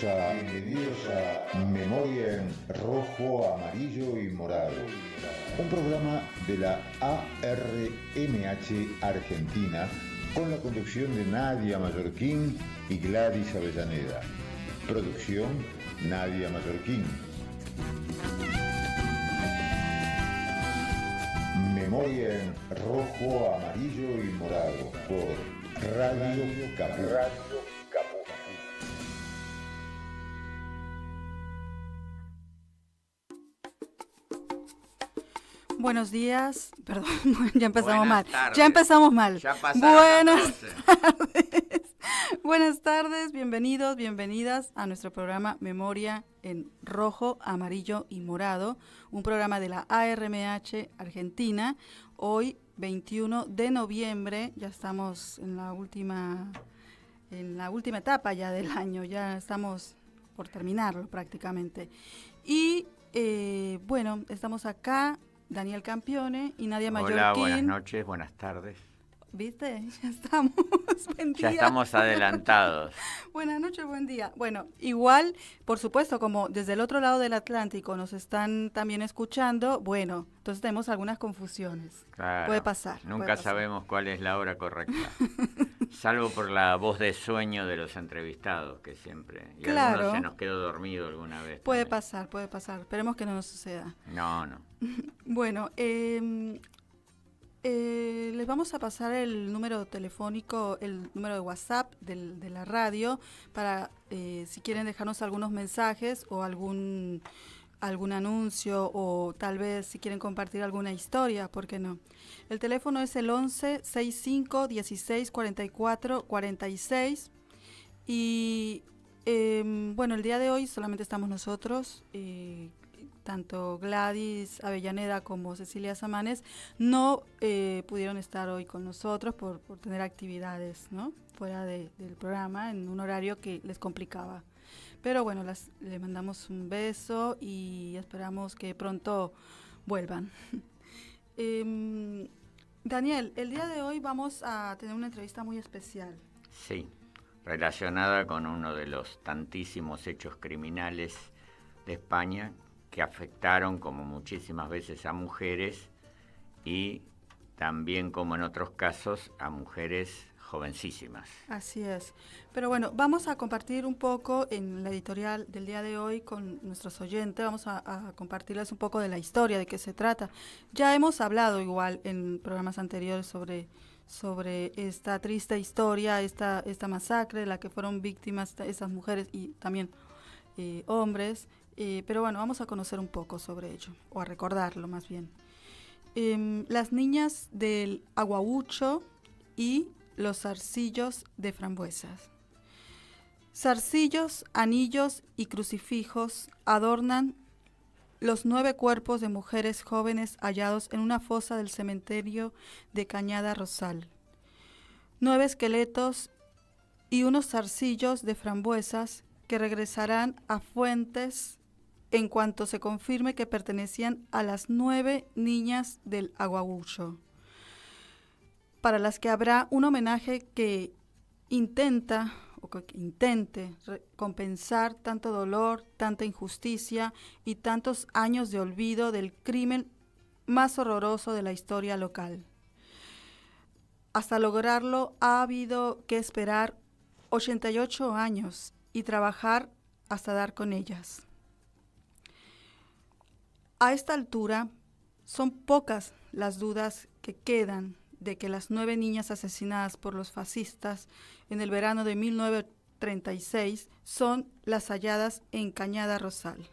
Bienvenidos a Memoria en Rojo, Amarillo y Morado, un programa de la ARMH Argentina con la conducción de Nadia Mallorquín y Gladys Avellaneda. Producción Nadia Mallorquín. Memoria en Rojo, Amarillo y Morado por Radio Caput. Buenos días, perdón, ya empezamos mal. Tardes. Ya empezamos mal. Ya pasaron las 12. Tardes. Buenas tardes, bienvenidos, bienvenidas a nuestro programa Memoria en Rojo, Amarillo y Morado, un programa de la ARMH Argentina. Hoy, 21 de noviembre, ya estamos en la última etapa ya del año, ya estamos por terminarlo prácticamente. Y bueno, estamos acá. Daniel Campione y Nadia Mallorquín. Hola, buenas noches, buenas tardes. ¿Viste? Ya estamos. Buen día. Ya estamos adelantados. Buenas noches, buen día. Bueno, igual, por supuesto, como desde el otro lado del Atlántico nos están también escuchando, bueno, entonces tenemos algunas confusiones. Claro, puede pasar. Nunca sabemos cuál es la hora correcta. Salvo por la voz de sueño de los entrevistados, que siempre... Y claro. Algunos se nos quedó dormido alguna vez. Puede pasar. Esperemos que no nos suceda. No. Bueno, les vamos a pasar el número telefónico, el número de WhatsApp de la radio para si quieren dejarnos algunos mensajes o algún anuncio o tal vez si quieren compartir alguna historia, ¿por qué no? El teléfono es el 11 65 16 44 46 y bueno, el día de hoy solamente estamos nosotros, tanto Gladys Avellaneda como Cecilia Samanes no pudieron estar hoy con nosotros por tener actividades, ¿no? Fuera del programa en un horario que les complicaba. Pero bueno, le mandamos un beso y esperamos que pronto vuelvan. Daniel, el día de hoy vamos a tener una entrevista muy especial. Sí, relacionada con uno de los tantísimos hechos criminales de España que afectaron, como muchísimas veces, a mujeres y también, como en otros casos, a mujeres jovencísimas. Así es. Pero bueno, vamos a compartir un poco en la editorial del día de hoy con nuestros oyentes, vamos a compartirles un poco de la historia, de qué se trata. Ya hemos hablado igual en programas anteriores sobre esta triste historia, esta masacre de la que fueron víctimas esas mujeres y también hombres, pero bueno, vamos a conocer un poco sobre ello, o a recordarlo más bien. Las niñas del Aguabucho y los zarcillos de Frambuesas. Zarcillos, anillos y crucifijos adornan los 9 cuerpos de mujeres jóvenes hallados en una fosa del cementerio de Cañada Rosal. 9 esqueletos y unos zarcillos de frambuesas que regresarán a fuentes en cuanto se confirme que pertenecían a las 9 niñas del Aguabucho, para las que habrá un homenaje que intente compensar tanto dolor, tanta injusticia y tantos años de olvido del crimen más horroroso de la historia local. Hasta lograrlo ha habido que esperar 88 años y trabajar hasta dar con ellas. A esta altura son pocas las dudas que quedan de que las 9 niñas asesinadas por los fascistas en el verano de 1936 son las halladas en Cañada Rosal.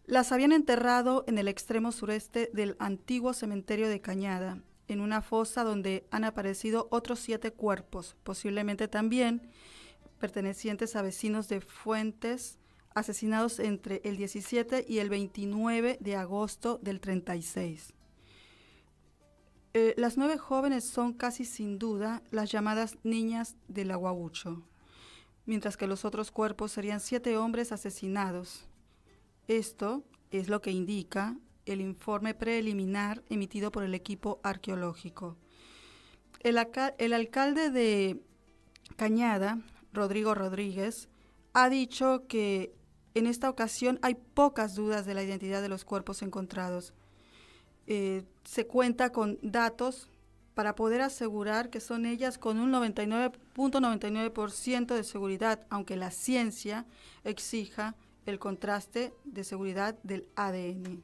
Las habían enterrado en el extremo sureste del antiguo cementerio de Cañada, en una fosa donde han aparecido otros 7 cuerpos, posiblemente también pertenecientes a vecinos de Fuentes, asesinados entre el 17 y el 29 de agosto del 36. Las 9 jóvenes son casi sin duda las llamadas niñas del Aguabucho, mientras que los otros cuerpos serían 7 hombres asesinados. Esto es lo que indica el informe preliminar emitido por el equipo arqueológico. El alcalde de Cañada, Rodrigo Rodríguez, ha dicho que en esta ocasión hay pocas dudas de la identidad de los cuerpos encontrados. Se cuenta con datos para poder asegurar que son ellas con un 99.99% de seguridad, aunque la ciencia exija el contraste de seguridad del ADN.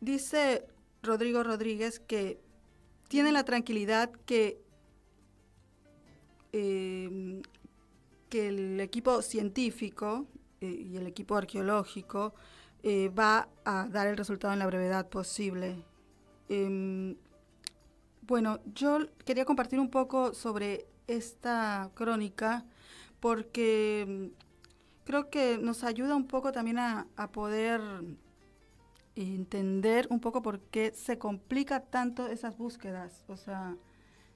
Dice Rodrigo Rodríguez que tiene la tranquilidad que el equipo científico y el equipo arqueológico va a dar el resultado en la brevedad posible. Bueno, yo quería compartir un poco sobre esta crónica porque creo que nos ayuda un poco también a poder entender un poco por qué se complica tanto esas búsquedas. O sea,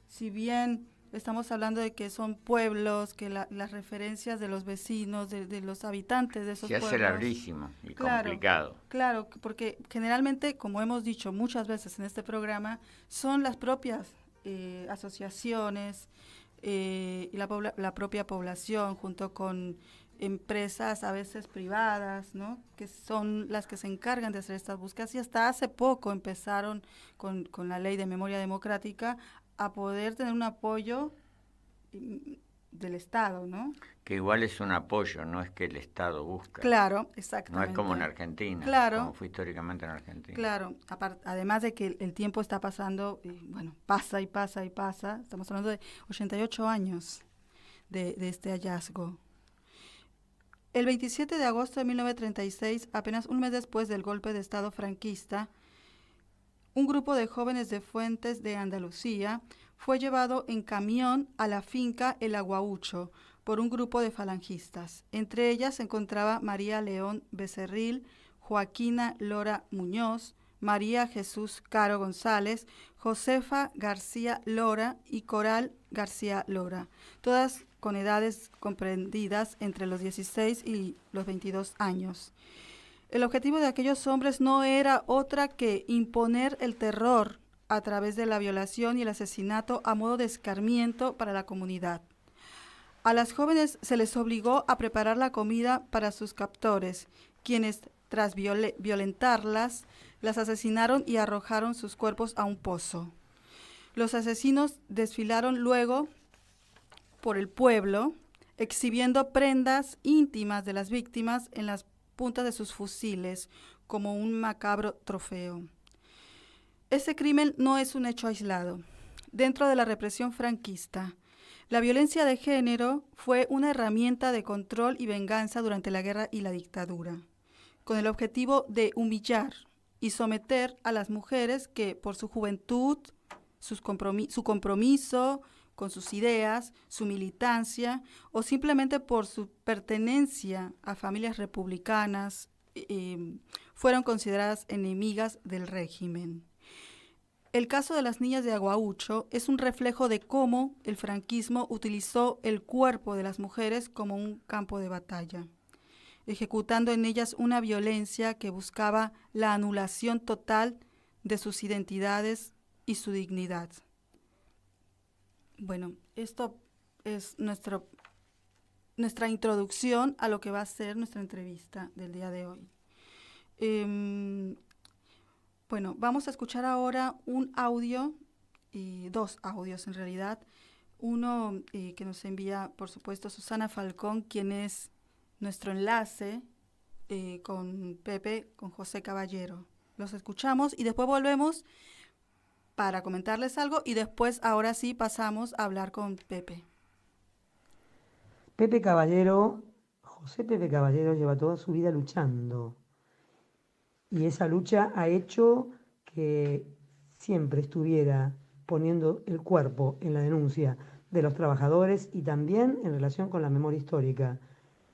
si bien estamos hablando de que son pueblos, que las referencias de los vecinos, de los habitantes de esos pueblos... Se hace larguísimo y complicado. Claro, porque generalmente, como hemos dicho muchas veces en este programa, son las propias asociaciones y la propia población, junto con empresas a veces privadas, ¿no?, que son las que se encargan de hacer estas búsquedas, y hasta hace poco empezaron con la ley de memoria democrática a poder tener un apoyo del Estado, ¿no? Que igual es un apoyo, no es que el Estado busca. Claro, exactamente. No es como en Argentina, claro, como fue históricamente en Argentina. Claro, además de que el tiempo está pasando, bueno, pasa y pasa y pasa, estamos hablando de 88 años de este hallazgo. El 27 de agosto de 1936, apenas un mes después del golpe de Estado franquista, un grupo de jóvenes de Fuentes de Andalucía fue llevado en camión a la finca El Aguaucho por un grupo de falangistas. Entre ellas se encontraba María León Becerril, Joaquina Lora Muñoz, María Jesús Caro González, Josefa García Lora y Coral García Lora, todas con edades comprendidas entre los 16 y los 22 años. El objetivo de aquellos hombres no era otra que imponer el terror a través de la violación y el asesinato a modo de escarmiento para la comunidad. A las jóvenes se les obligó a preparar la comida para sus captores, quienes, tras violentarlas, las asesinaron y arrojaron sus cuerpos a un pozo. Los asesinos desfilaron luego por el pueblo, exhibiendo prendas íntimas de las víctimas en las puntas de sus fusiles, como un macabro trofeo. Ese crimen no es un hecho aislado. Dentro de la represión franquista, la violencia de género fue una herramienta de control y venganza durante la guerra y la dictadura, con el objetivo de humillar y someter a las mujeres que, por su juventud, su compromiso con sus ideas, su militancia o simplemente por su pertenencia a familias republicanas, fueron consideradas enemigas del régimen. El caso de las niñas de Aguaucho es un reflejo de cómo el franquismo utilizó el cuerpo de las mujeres como un campo de batalla, ejecutando en ellas una violencia que buscaba la anulación total de sus identidades y su dignidad. Bueno, esto es nuestra introducción a lo que va a ser nuestra entrevista del día de hoy. Bueno, vamos a escuchar ahora un audio, dos audios en realidad. Uno que nos envía, por supuesto, Susana Falcón, quien es nuestro enlace con Pepe, con José Caballero. Los escuchamos y después volvemos para comentarles algo y después, ahora sí, pasamos a hablar con Pepe. Pepe Caballero, José Pepe Caballero lleva toda su vida luchando y esa lucha ha hecho que siempre estuviera poniendo el cuerpo en la denuncia de los trabajadores y también en relación con la memoria histórica.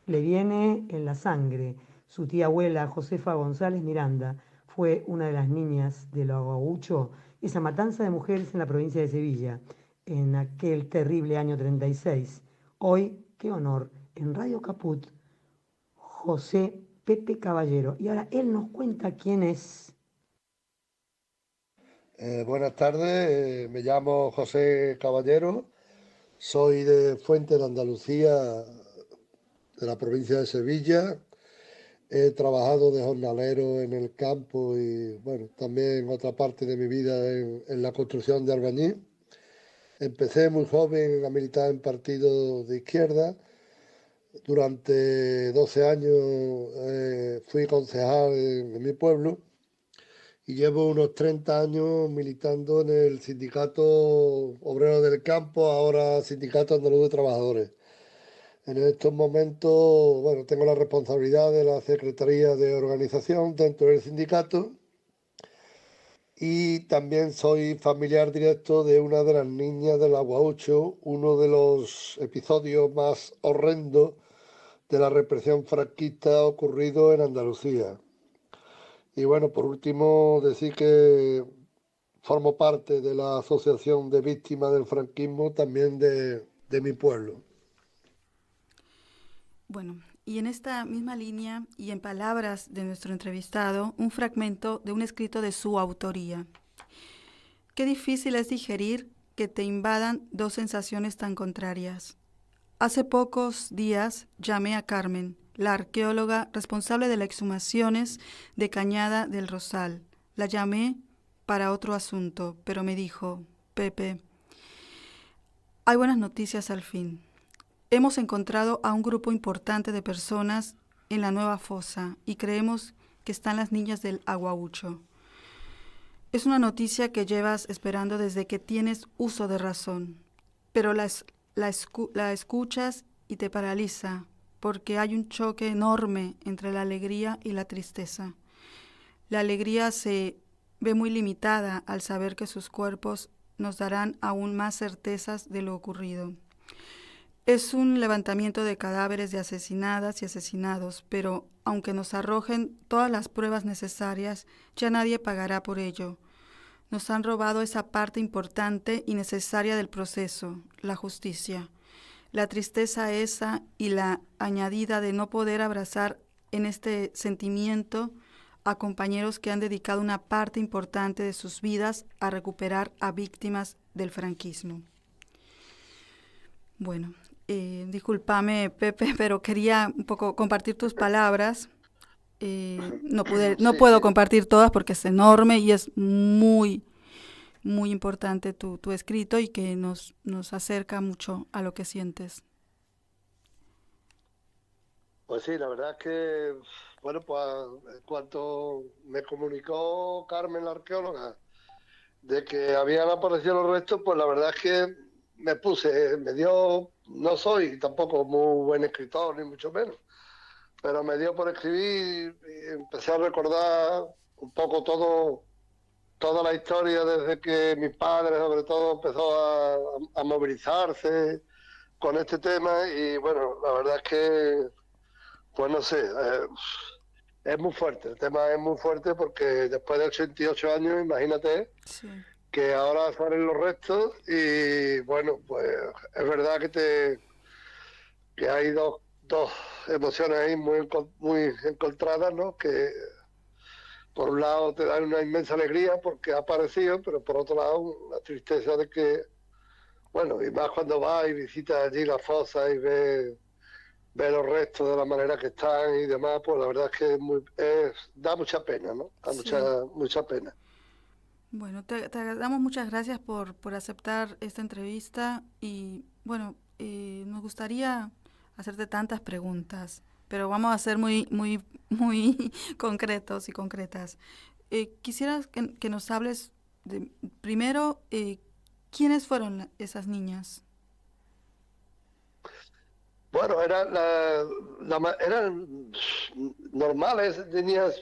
Le viene en la sangre. Su tía abuela, Josefa González Miranda, fue una de las niñas de lo Aguaucho, esa matanza de mujeres en la provincia de Sevilla, en aquel terrible año 36. Hoy, qué honor, en Radio Caput, José Pepe Caballero. Y ahora él nos cuenta quién es. Buenas tardes, me llamo José Caballero, soy de Fuentes de Andalucía, de la provincia de Sevilla. He trabajado de jornalero en el campo y, bueno, también en otra parte de mi vida en la construcción de albañil. Empecé muy joven a militar en partidos de izquierda. Durante 12 años fui concejal en mi pueblo y llevo unos 30 años militando en el Sindicato Obrero del Campo, ahora Sindicato Andaluz de Trabajadores. En estos momentos, bueno, tengo la responsabilidad de la Secretaría de Organización dentro del sindicato y también soy familiar directo de una de las niñas del Aguaucho, uno de los episodios más horrendos de la represión franquista ocurrido en Andalucía. Y bueno, por último, decir que formo parte de la Asociación de Víctimas del Franquismo también de mi pueblo. Bueno, y en esta misma línea y en palabras de nuestro entrevistado, un fragmento de un escrito de su autoría. Qué difícil es digerir que te invadan dos sensaciones tan contrarias. Hace pocos días llamé a Carmen, la arqueóloga responsable de las exhumaciones de Cañada del Rosal. La llamé para otro asunto, pero me dijo, Pepe, hay buenas noticias al fin. Hemos encontrado a un grupo importante de personas en la nueva fosa y creemos que están las niñas del Aguaucho. Es una noticia que llevas esperando desde que tienes uso de razón, pero la escuchas y te paraliza porque hay un choque enorme entre la alegría y la tristeza. La alegría se ve muy limitada al saber que sus cuerpos nos darán aún más certezas de lo ocurrido. Es un levantamiento de cadáveres de asesinadas y asesinados, pero aunque nos arrojen todas las pruebas necesarias, ya nadie pagará por ello. Nos han robado esa parte importante y necesaria del proceso, la justicia. La tristeza esa y la añadida de no poder abrazar en este sentimiento a compañeros que han dedicado una parte importante de sus vidas a recuperar a víctimas del franquismo. Bueno, discúlpame, Pepe, pero quería un poco compartir tus palabras. No puedo compartir todas porque es enorme y es muy, muy importante tu escrito y que nos acerca mucho a lo que sientes. Pues sí, la verdad es que, bueno, pues en cuanto me comunicó Carmen, la arqueóloga, de que habían aparecido los restos, pues la verdad es que no soy tampoco muy buen escritor, ni mucho menos, pero me dio por escribir y empecé a recordar un poco toda la historia desde que mi padre, sobre todo, empezó a movilizarse con este tema y bueno, la verdad es que, pues no sé, es muy fuerte, el tema es muy fuerte porque después de 88 años, imagínate, Sí. que ahora salen los restos y bueno, pues es verdad que hay dos emociones ahí muy encontradas, ¿no? Que por un lado te dan una inmensa alegría porque ha aparecido, pero por otro lado la tristeza de que, bueno, y más cuando vas y visitas allí la fosa y ves los restos de la manera que están y demás, pues la verdad es que da mucha pena, ¿no? Da Sí. mucha pena. Bueno, te damos muchas gracias por aceptar esta entrevista y bueno, nos gustaría hacerte tantas preguntas, pero vamos a ser muy, muy, muy concretos y concretas. Quisiera que nos hables primero, ¿quiénes fueron esas niñas? Bueno, eran normales, niñas,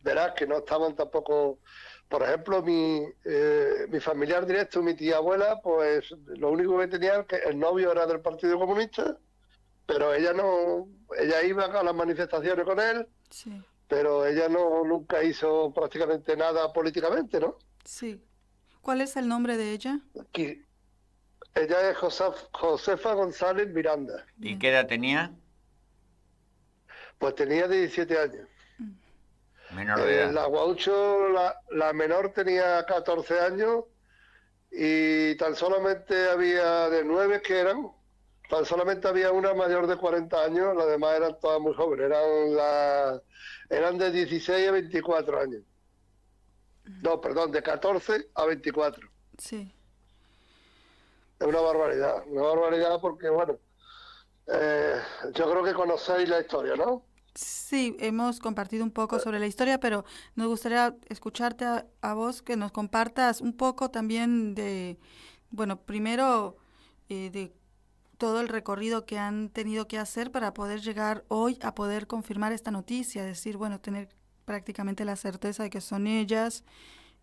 verás que no estaban tampoco. Por ejemplo, mi familiar directo, mi tía abuela, pues lo único que tenía es que el novio era del Partido Comunista, pero ella iba a las manifestaciones con él, Sí. pero ella nunca hizo prácticamente nada políticamente, ¿no? Sí. ¿Cuál es el nombre de ella? Ella es Josefa González Miranda. ¿Y qué edad tenía? Pues tenía 17 años. Menor de edad. La Guaucho, la menor tenía 14 años y tan solamente había de 9 que eran, Tan solamente había una mayor de 40 años, las demás eran todas muy jóvenes, eran de 16 a 24 años. No, perdón, de 14 a 24. Sí. Es una barbaridad porque, bueno, yo creo que conocéis la historia, ¿no? Sí, hemos compartido un poco sobre la historia, pero nos gustaría escucharte a vos, que nos compartas un poco también de, bueno, primero de todo el recorrido que han tenido que hacer para poder llegar hoy a poder confirmar esta noticia, decir, bueno, tener prácticamente la certeza de que son ellas.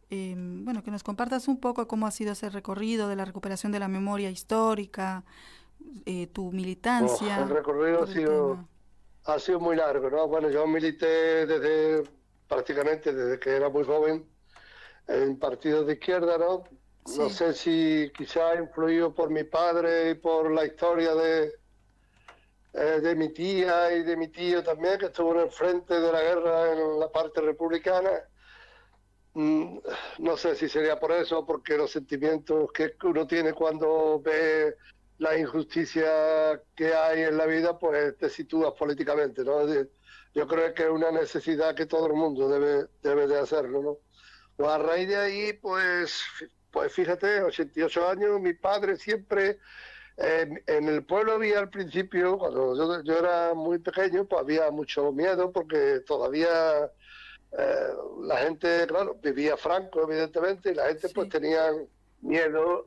Bueno, que nos compartas un poco cómo ha sido ese recorrido de la recuperación de la memoria histórica, tu militancia. El recorrido ha sido muy largo, ¿no? Bueno, yo milité prácticamente desde que era muy joven en partidos de izquierda, ¿no? Sí. No sé si quizá influido por mi padre y por la historia de mi tía y de mi tío también, que estuvo en el frente de la guerra en la parte republicana. No sé si sería por eso, porque los sentimientos que uno tiene cuando ve la injusticia que hay en la vida, pues te sitúas políticamente, ¿no? Yo creo que es una necesidad que todo el mundo debe de hacerlo, ¿no? Pues a raíz de ahí, pues fíjate, 88 años, mi padre siempre, en el pueblo había al principio, cuando yo era muy pequeño, pues había mucho miedo porque todavía la gente, claro, vivía Franco, evidentemente, y la gente pues tenía miedo.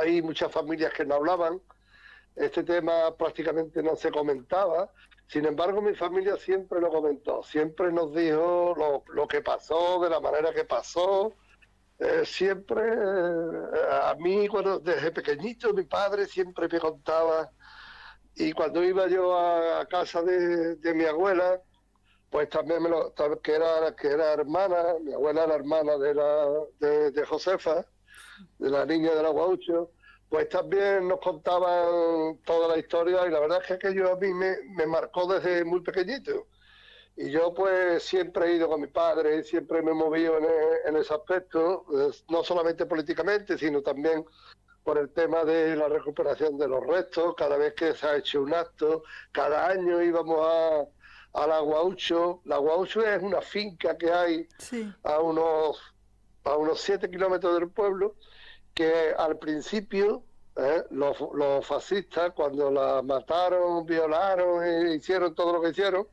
Hay muchas familias que no hablaban, este tema prácticamente no se comentaba. Sin embargo, mi familia siempre lo comentó, siempre nos dijo lo que pasó, de la manera que pasó. Siempre, a mí, cuando desde pequeñito, mi padre siempre me contaba, y cuando iba yo a casa de mi abuela, pues también que era hermana, mi abuela era hermana de Josefa, de la niña del Aguaucho, pues también nos contaban toda la historia, y la verdad es que aquello a mí me marcó desde muy pequeñito. Y yo pues siempre he ido con mi padre, siempre me he movido en ese aspecto, no solamente políticamente, sino también por el tema de la recuperación de los restos. Cada vez que se ha hecho un acto, cada año íbamos al Aguaucho. La Aguaucho es una finca que hay a unos 7 kilómetros del pueblo, que al principio los fascistas, cuando la mataron, violaron e hicieron todo lo que hicieron,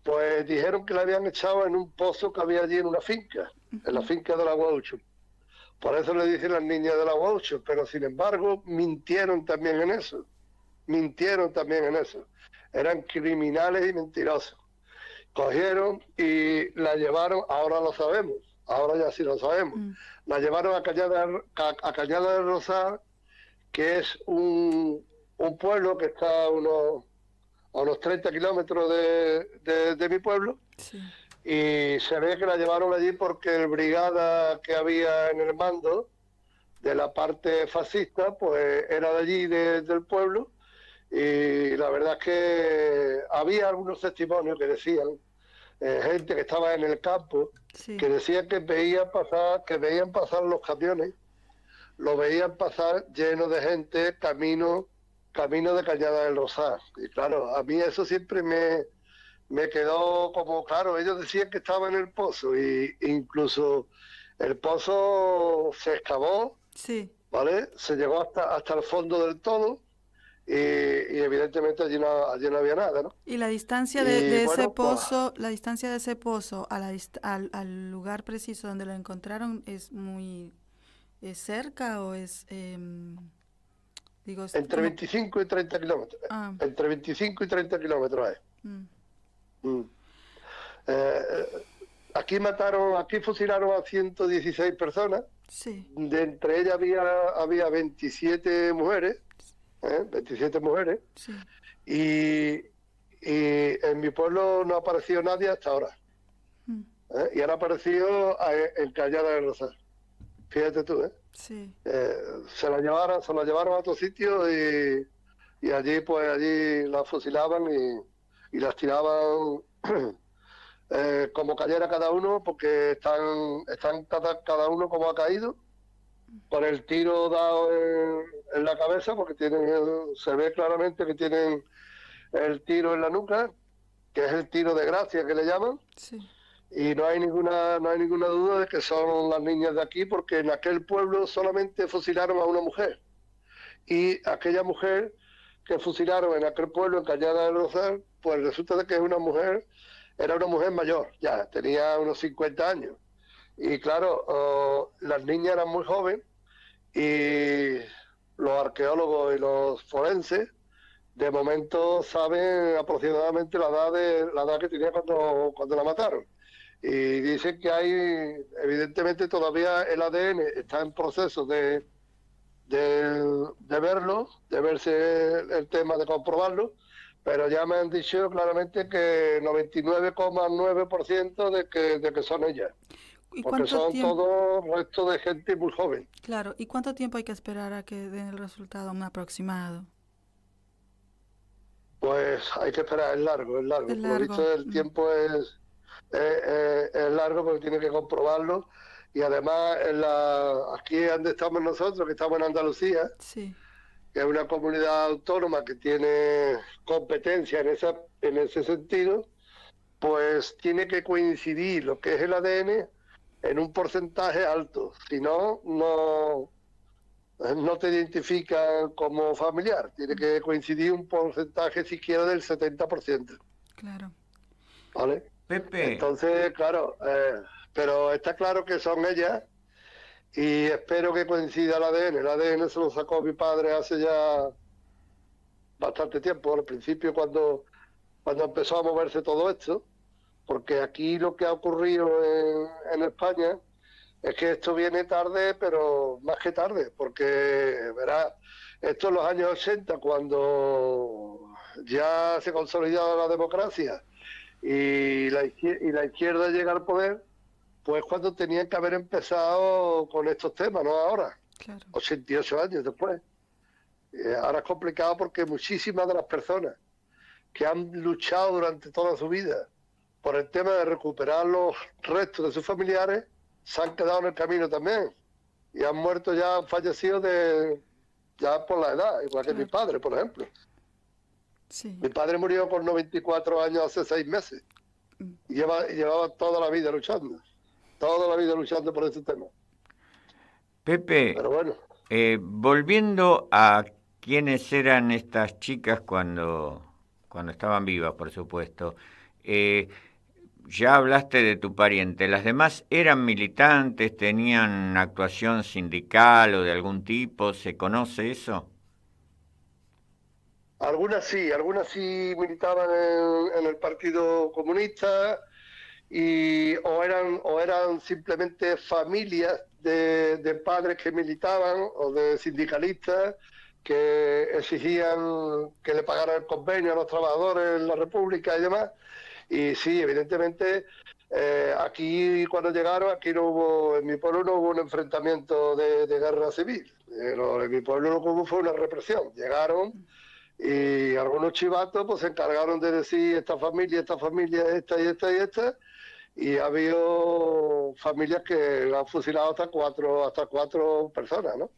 pues dijeron que la habían echado en un pozo que había allí en una finca, en la finca del Aguaucho. Por eso le dicen las niñas del Aguaucho, pero sin embargo mintieron también en eso. Eran criminales y mentirosos. Cogieron y la llevaron, ahora lo sabemos, ahora ya sí lo sabemos, la llevaron a Cañada del Rosal, que es un pueblo que está a unos 30 kilómetros de mi pueblo, y se ve que la llevaron allí porque el brigada que había en el mando de la parte fascista, pues era de allí, del pueblo, y la verdad es que había algunos testimonios que decían, gente que estaba en el campo, que decían que veían pasar los camiones, lo veían pasar lleno de gente, camino de Cañada del Rosal. Y claro, a mí eso siempre me quedó como, claro, ellos decían que estaba en el pozo, y incluso el pozo se excavó, ¿vale? Se llegó hasta el fondo del todo, y evidentemente allí no había nada, ¿no? Y la distancia de ese pozo, la distancia de ese pozo al lugar preciso donde lo encontraron es muy cerca, o es entre 25 y 30 kilómetros. Entre 25 y 30 kilómetros hay. Aquí fusilaron a 116 personas. De entre ellas había 27 mujeres. 27 mujeres. Y en mi pueblo no ha aparecido nadie hasta ahora. Y han aparecido en Cañada del Rosal. Fíjate tú, se la llevaron a otro sitio, y allí las fusilaban y las tiraban como cayera cada uno, porque están cada uno como ha caído, con el tiro dado en la cabeza, porque se ve claramente que tienen el tiro en la nuca, que es el tiro de gracia que le llaman, Sí. y no hay ninguna duda de que son las niñas de aquí, porque en aquel pueblo solamente fusilaron a una mujer, y aquella mujer que fusilaron en aquel pueblo, en Cañada del Rosal, pues resulta de que era una mujer mayor, ya tenía unos 50 años, y claro, las niñas eran muy jóvenes, y los arqueólogos y los forenses de momento saben aproximadamente la edad que tenía cuando la mataron. Y dicen que evidentemente todavía el ADN está en proceso de verlo, de verse el tema de comprobarlo, pero ya me han dicho claramente que 99,9% de que son ellas. ¿Y Porque son todos restos de gente muy joven. Claro, ¿y cuánto tiempo hay que esperar a que den el resultado, un aproximado? Pues hay que esperar, es largo. Es Por lo largo. visto el tiempo es largo porque tiene que comprobarlo. Y además aquí donde estamos nosotros, que estamos en Andalucía, Sí. que es una comunidad autónoma que tiene competencia en ese sentido, pues tiene que coincidir lo que es el ADN en un porcentaje alto. Si no, no te identifican como familiar. Tiene que coincidir un porcentaje siquiera del 70%. Claro. ¿Vale? Pepe. Entonces, claro, pero está claro que son ellas y espero que coincida el ADN. El ADN se lo sacó mi padre hace ya bastante tiempo, al principio cuando empezó a moverse todo esto, porque aquí lo que ha ocurrido en España es que esto viene tarde, pero más que tarde, porque, verás, esto en los años 80, cuando ya se consolidaba la democracia y la izquierda llega al poder, pues cuando tenían que haber empezado con estos temas, no ahora, Claro. 88 años después. Ahora es complicado porque muchísimas de las personas que han luchado durante toda su vida por el tema de recuperar los restos de sus familiares, se han quedado en el camino también y han muerto, ya han fallecido ya por la edad, igual que mi padre, por ejemplo. Sí. Mi padre murió con 94 años hace 6 meses y llevaba toda la vida luchando por ese tema. Pepe, pero bueno, volviendo a quiénes eran estas chicas cuando estaban vivas, por supuesto, ya hablaste de tu pariente. ¿Las demás eran militantes, tenían actuación sindical o de algún tipo? ¿Se conoce eso? algunas sí militaban en el Partido Comunista o eran simplemente familias de padres que militaban o de sindicalistas que exigían que le pagaran el convenio a los trabajadores en la República y demás. Y sí, evidentemente, aquí cuando llegaron, en mi pueblo no hubo un enfrentamiento de guerra civil. En mi pueblo lo que hubo fue una represión. Llegaron y algunos chivatos pues se encargaron de decir esta familia, esta y esta y esta. Y ha habido familias que han fusilado hasta cuatro personas, ¿no?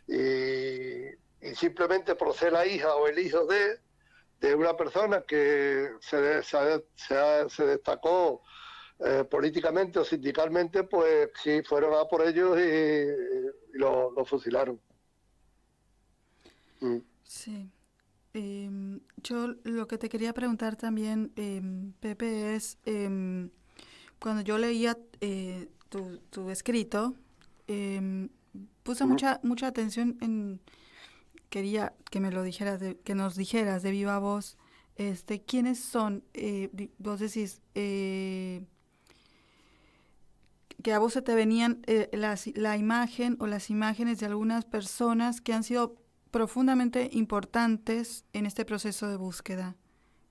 Y simplemente por ser la hija o el hijo de una persona que se destacó políticamente o sindicalmente, pues sí, fueron a por ellos y lo fusilaron. Sí. Yo lo que te quería preguntar también, Pepe, es cuando yo leía tu escrito, puse mucha atención quería que me lo dijeras, que nos dijeras de viva voz, quiénes son. Vos decís que a vos se te venían la imagen o las imágenes de algunas personas que han sido profundamente importantes en este proceso de búsqueda.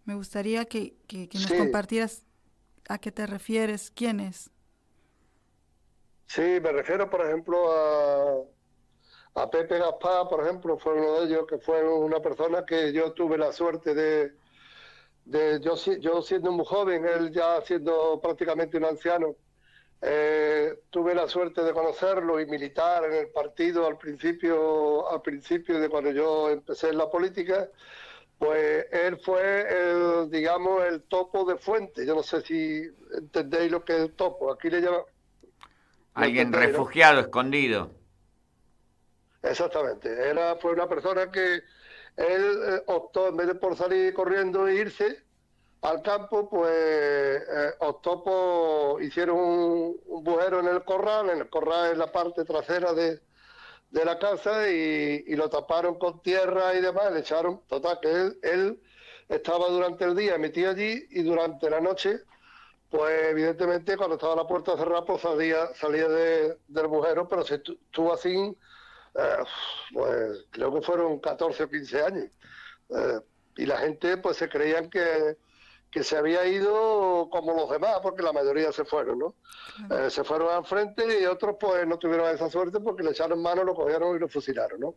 Me gustaría que nos compartieras a qué te refieres, quiénes. Sí, me refiero, por ejemplo, a Pepe Gaspar, por ejemplo, fue uno de ellos, que fue una persona que yo tuve la suerte yo siendo muy joven, él ya siendo prácticamente un anciano, Tuve la suerte de conocerlo y militar en el partido al principio de cuando yo empecé en la política. Pues él fue, digamos, el topo de Fuente. Yo no sé si entendéis lo que es el topo. Aquí le llaman... Alguien refugiado, ¿no? Escondido. Exactamente. Fue una persona que él optó, en vez de por salir corriendo e irse al campo, pues optó por... Hicieron un bujero en el corral en la parte trasera de la casa y lo taparon con tierra y demás, le echaron, total, que él estaba durante el día metido allí y durante la noche, pues evidentemente cuando estaba la puerta cerrada, pues salía del bujero, pero se estuvo así, pues creo que fueron 14 o 15 años. Y la gente pues se creían que se había ido como los demás, porque la mayoría se fueron, ¿no? Se fueron al frente y otros pues no tuvieron esa suerte porque le echaron mano, lo cogieron y lo fusilaron, ¿no?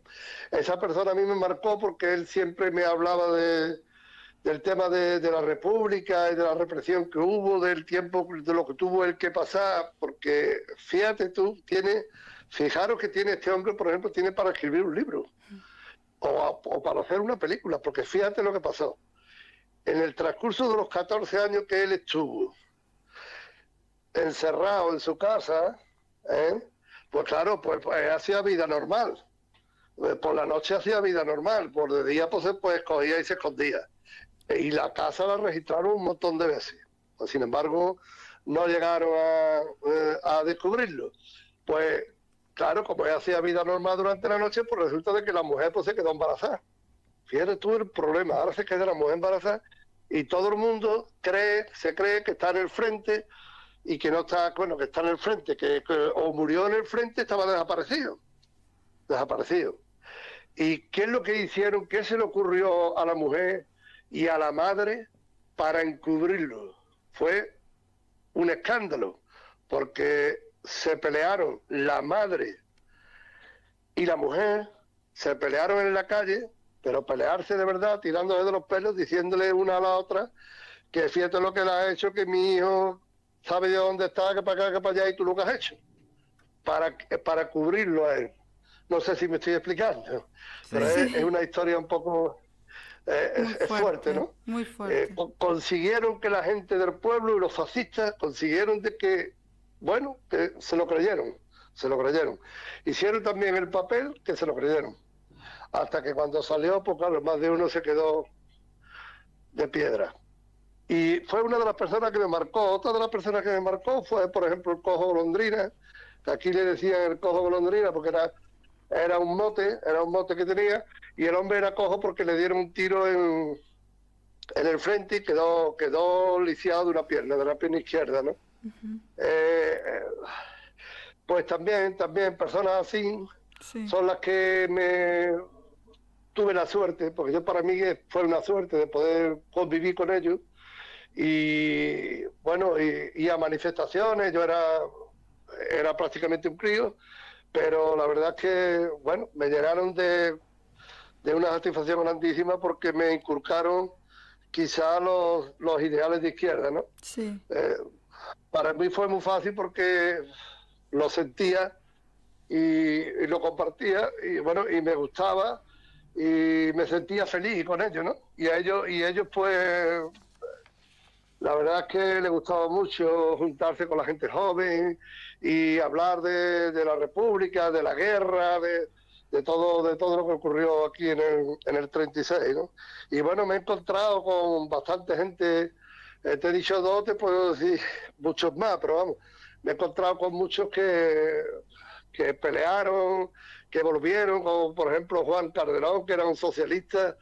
Esa persona a mí me marcó porque él siempre me hablaba del tema de la República y de la represión que hubo, del tiempo, de lo que tuvo él que pasar, porque fíjate tú, fijaros que tiene este hombre, por ejemplo, tiene para escribir un libro o para hacer una película, porque fíjate lo que pasó. En el transcurso de los 14 años que él estuvo encerrado en su casa, pues claro, pues hacía vida normal. Por la noche hacía vida normal, por de día pues cogía y se escondía. Y la casa la registraron un montón de veces. Pues, sin embargo, no llegaron a descubrirlo. Pues claro, como él hacía vida normal durante la noche, pues resulta de que la mujer pues se quedó embarazada. Fíjate tú el problema, ahora se queda la mujer embarazada y todo el mundo se cree que está en el frente y que no está, bueno, que está en el frente, que o murió en el frente, estaba desaparecido. ¿Y qué es lo que hicieron? ¿Qué se le ocurrió a la mujer y a la madre para encubrirlo? Fue un escándalo, porque se pelearon la madre y la mujer, se pelearon en la calle, pero pelearse de verdad, tirándole de los pelos, diciéndole una a la otra que fíjate lo que le ha hecho, que mi hijo sabe de dónde está, que para acá, que para allá, y tú lo que has hecho, para cubrirlo a él. No sé si me estoy explicando, pero sí. Es una historia un poco... es fuerte, ¿no? Muy fuerte. Consiguieron que la gente del pueblo y los fascistas consiguieron de que, bueno, que se lo creyeron. Hicieron también el papel que se lo creyeron. Hasta que cuando salió, pues claro, más de uno se quedó de piedra. Y fue una de las personas que me marcó. Otra de las personas que me marcó fue, por ejemplo, el Cojo Golondrina, que aquí le decían el Cojo Golondrina porque era un mote que tenía, y el hombre era cojo porque le dieron un tiro en el frente y quedó lisiado de la pierna izquierda, ¿no? Uh-huh. Pues también personas así son las que tuve la suerte, porque para mí fue una suerte de poder convivir con ellos, y bueno, y a manifestaciones. Yo era prácticamente un crío, pero la verdad es que, bueno, me llenaron de una satisfacción grandísima porque me inculcaron quizá los ideales de izquierda, ¿no? Sí. Para mí fue muy fácil porque lo sentía y lo compartía, y bueno, y me gustaba y me sentía feliz con ellos, ¿no? Y a ellos pues la verdad es que les gustaba mucho juntarse con la gente joven y hablar de la República, de la guerra, de todo lo que ocurrió aquí en el 36, ¿no? Y bueno, me he encontrado con bastante gente. Te he dicho dos, te puedo decir muchos más, pero vamos, me he encontrado con muchos que pelearon, que volvieron, como por ejemplo Juan Calderón, que era un socialista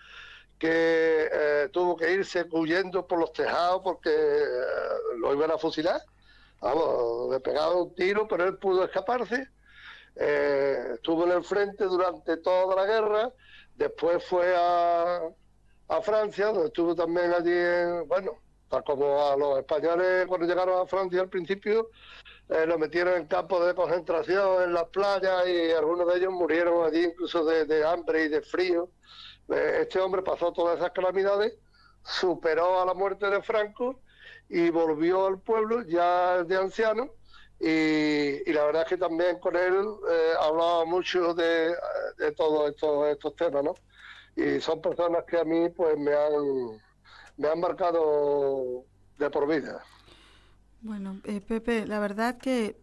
que tuvo que irse huyendo por los tejados porque lo iban a fusilar. Vamos, le pegaron un tiro, pero él pudo escaparse. Estuvo en el frente durante toda la guerra. Después fue a Francia, donde estuvo también allí, bueno, tal como a los españoles cuando llegaron a Francia al principio, los metieron en campos de concentración, en las playas, y algunos de ellos murieron allí incluso de hambre y de frío. Este hombre pasó todas esas calamidades, superó a la muerte de Franco y volvió al pueblo ya de anciano, y la verdad es que también con él hablaba mucho de todos estos temas, ¿no? Y son personas que a mí pues me han marcado de por vida. Bueno, Pepe, la verdad que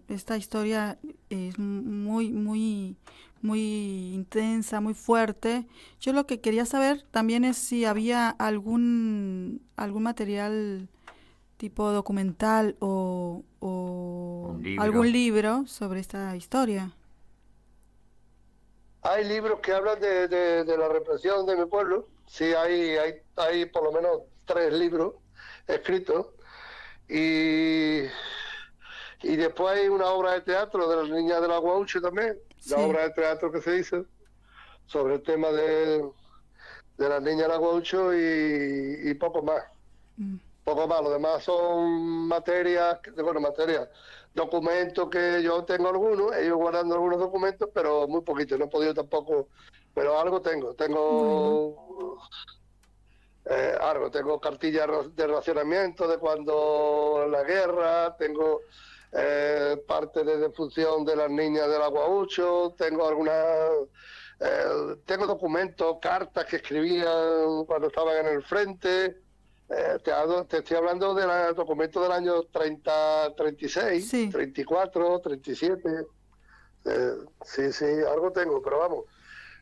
esta historia es muy intensa, muy fuerte. Yo lo que quería saber también es si había algún material tipo documental o algún libro sobre esta historia. Hay libros que hablan de la represión de mi pueblo. Sí, hay por lo menos 3 libros escritos. Y después hay una obra de teatro de las niñas del Aguaucho también, Sí. la obra de teatro que se hizo sobre el tema de las niñas del Aguaucho y poco más. Mm. Poco más, lo demás son materias, documentos que yo tengo algunos, ellos guardando algunos documentos, pero muy poquito, no he podido tampoco, pero algo tengo. Bueno. Tengo cartillas de racionamiento de cuando la guerra, tengo parte de defunción de las niñas del Aguaucho, tengo tengo documentos, cartas que escribían cuando estaban en el frente. Te estoy hablando de documentos del año 30, 36, Sí. 34, 37. Sí, algo tengo, pero vamos.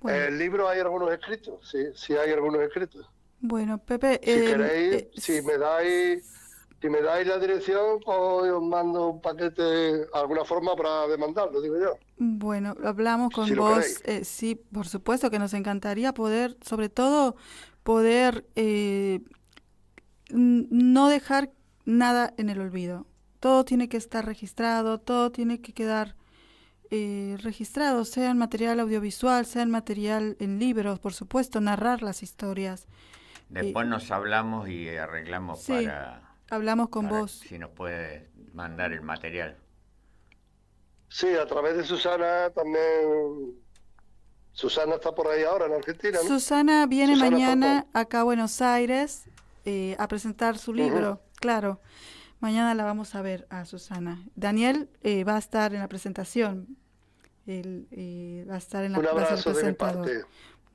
Bueno. El libro hay algunos escritos, sí hay algunos escritos. Bueno, Pepe, Si queréis, si me dais la dirección, pues os mando un paquete, alguna forma para demandarlo, digo yo. bueno, hablamos con Si lo vos. queréis. Sí, por supuesto que nos encantaría poder, sobre todo, poder no dejar nada en el olvido. Todo tiene que estar registrado, todo tiene que quedar registrado, sea en material audiovisual, sea en material en libros, por supuesto, narrar las historias. Después nos hablamos y arreglamos Sí, hablamos con para vos. si nos puede mandar el material. Sí, a través de Susana también. Susana está por ahí ahora en Argentina, ¿no? Susana viene Susana mañana acá a Buenos Aires a presentar su libro, claro. Mañana la vamos a ver a Susana. Daniel va a estar en la presentación. Él va a estar en la Un va a ser abrazo de mi presentador. parte.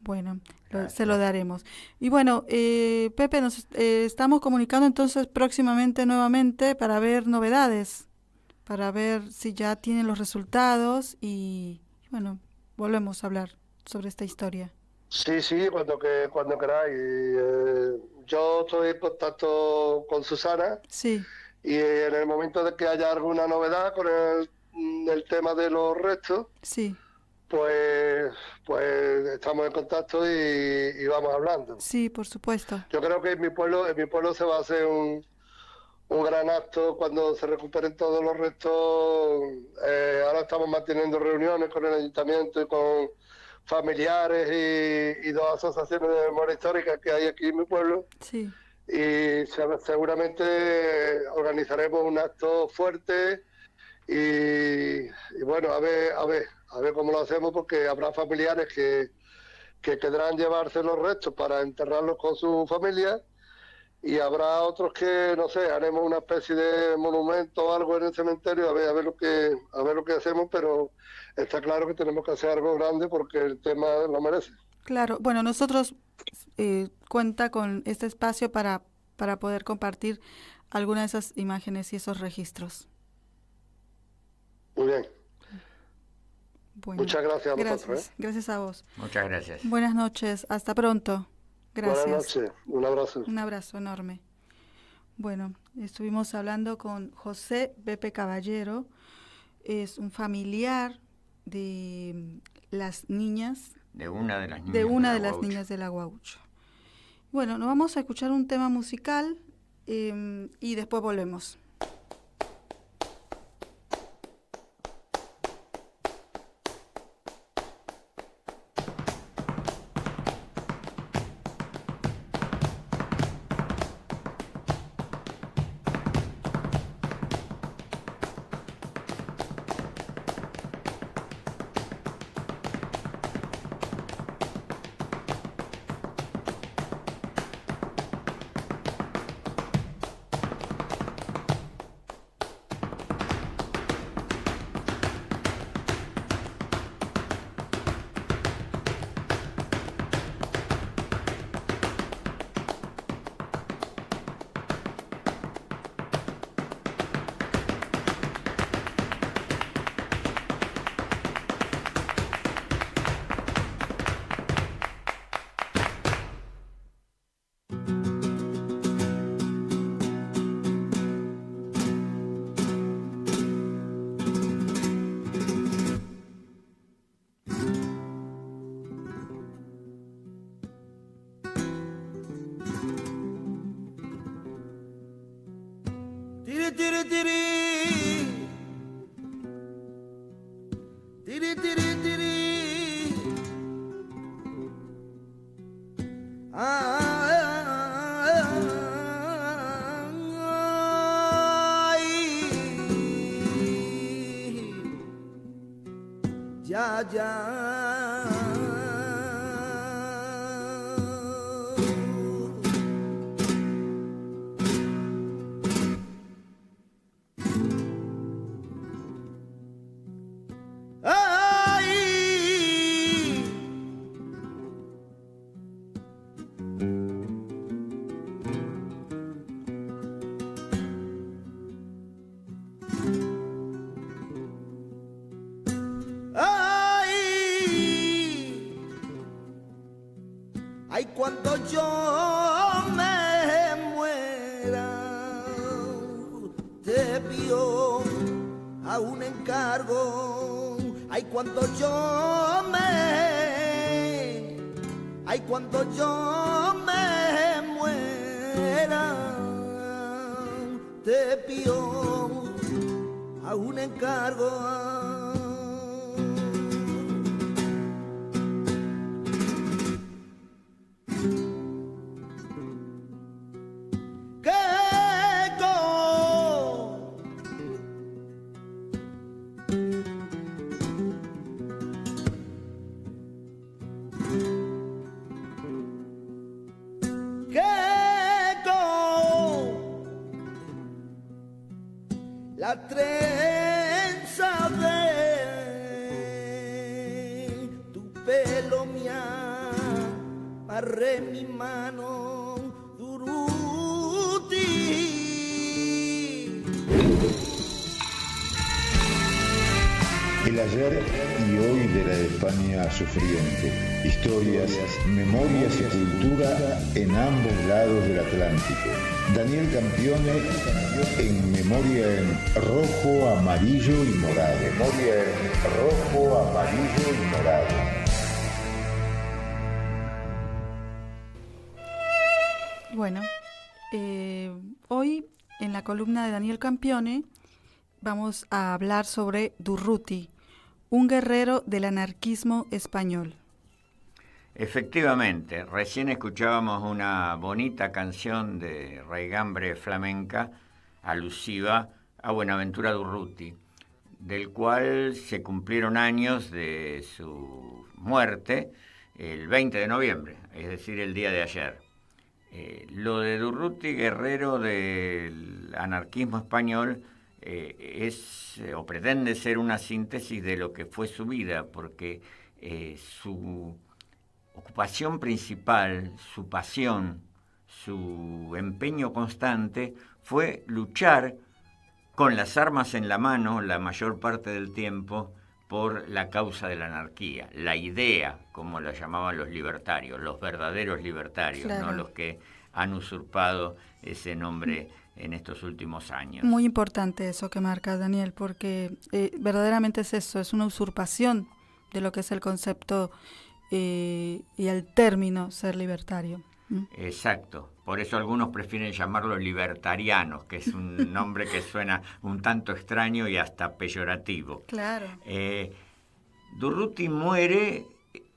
Bueno, Gracias. se lo daremos. Y bueno, Pepe, nos estamos comunicando entonces próximamente nuevamente para ver novedades, para ver si ya tienen los resultados y bueno, volvemos a hablar sobre esta historia. Sí, cuando queráis. Yo estoy en contacto con Susana Sí, y en el momento de que haya alguna novedad con el tema de los restos, sí, pues estamos en contacto y vamos hablando. sí, por supuesto. Yo creo que en mi pueblo se va a hacer un gran acto cuando se recuperen todos los restos. Ahora estamos manteniendo reuniones con el ayuntamiento y con familiares y 2 asociaciones de memoria histórica que hay aquí en mi pueblo. Sí, Y seguramente organizaremos un acto fuerte y bueno, a ver cómo lo hacemos, porque habrá familiares que querrán llevarse los restos para enterrarlos con su familia y habrá otros que, no sé, haremos una especie de monumento o algo en el cementerio, a ver lo que hacemos, pero está claro que tenemos que hacer algo grande porque el tema lo merece. claro. Bueno, nosotros cuenta con este espacio para poder compartir algunas de esas imágenes y esos registros. Muy bien. Bueno, Muchas gracias a vosotros. gracias, gracias a vos. Muchas gracias. Buenas noches, hasta pronto. Gracias. Buenas noches, un abrazo. Un abrazo enorme. Bueno, estuvimos hablando con José Pepe Caballero, es un familiar de las niñas, De una de las niñas de una del de las Aguaucho. niñas del Aguaucho. Bueno, nos vamos a escuchar un tema musical y después volvemos. Tiri, tiri, tiri. Tiri, tiri, tiri. Ay, ya, ya. Ay, cuando yo me muera, te pido a un encargo. Ay, cuando yo me muera, te pido a un encargo. La trenza de tu pelo me amarré mi mano Duruti. El ayer y hoy de la España sufriente. Historias, memorias y cultura en ambos lados del Atlántico. Daniel Campione en Memoria en rojo, amarillo y morado. Memoria en rojo, amarillo y morado. Bueno, hoy en la columna de Daniel Campione vamos a hablar sobre Durruti, un guerrero del anarquismo español. Efectivamente, recién escuchábamos una bonita canción de raigambre flamenca alusiva a Buenaventura Durruti, del cual se cumplieron años de su muerte el 20 de noviembre, es decir, el día de ayer. Lo de Durruti, guerrero del anarquismo español, es o pretende ser una síntesis de lo que fue su vida, porque su ocupación principal, su pasión, su empeño constante fue luchar con las armas en la mano la mayor parte del tiempo por la causa de la anarquía, la idea, como la llamaban los libertarios, los verdaderos libertarios, claro, no los que han usurpado ese nombre en estos últimos años. Muy importante eso que marca Daniel, porque verdaderamente es eso, es una usurpación de lo que es el concepto y el término ser libertario. Exacto, por eso algunos prefieren llamarlo libertarianos, que es un nombre que suena un tanto extraño y hasta peyorativo. Claro. Durruti muere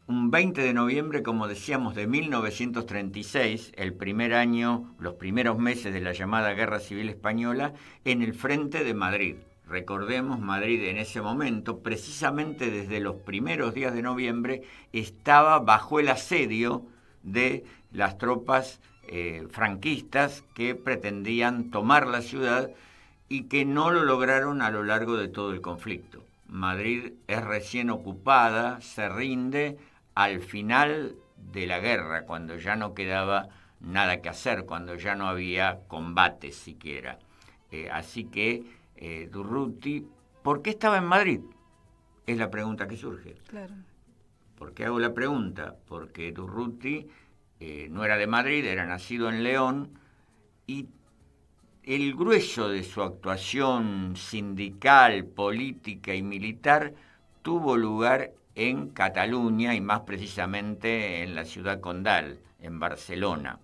un 20 de noviembre, como decíamos, de 1936, el primer año, los primeros meses de la llamada Guerra Civil Española, en el frente de Madrid. Recordemos, Madrid en ese momento, precisamente desde los primeros días de noviembre, estaba bajo el asedio de las tropas franquistas que pretendían tomar la ciudad y que no lo lograron a lo largo de todo el conflicto. Madrid es recién ocupada, se rinde al final de la guerra, cuando ya no quedaba nada que hacer, cuando ya no había combates siquiera. Así que Durruti, ¿por qué estaba en Madrid? Es la pregunta que surge. Claro. ¿Por qué hago la pregunta? Porque Durruti no era de Madrid, era nacido en León, y el grueso de su actuación sindical, política y militar tuvo lugar en Cataluña y más precisamente en la ciudad condal, en Barcelona.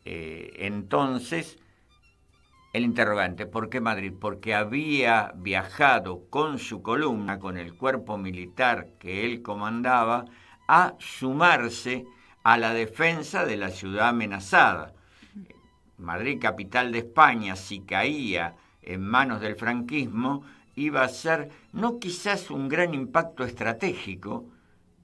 Entonces, El interrogante, ¿por qué Madrid? Porque había viajado con su columna, con el cuerpo militar que él comandaba, a sumarse a la defensa de la ciudad amenazada. Madrid, capital de España, si caía en manos del franquismo, iba a ser no quizás un gran impacto estratégico,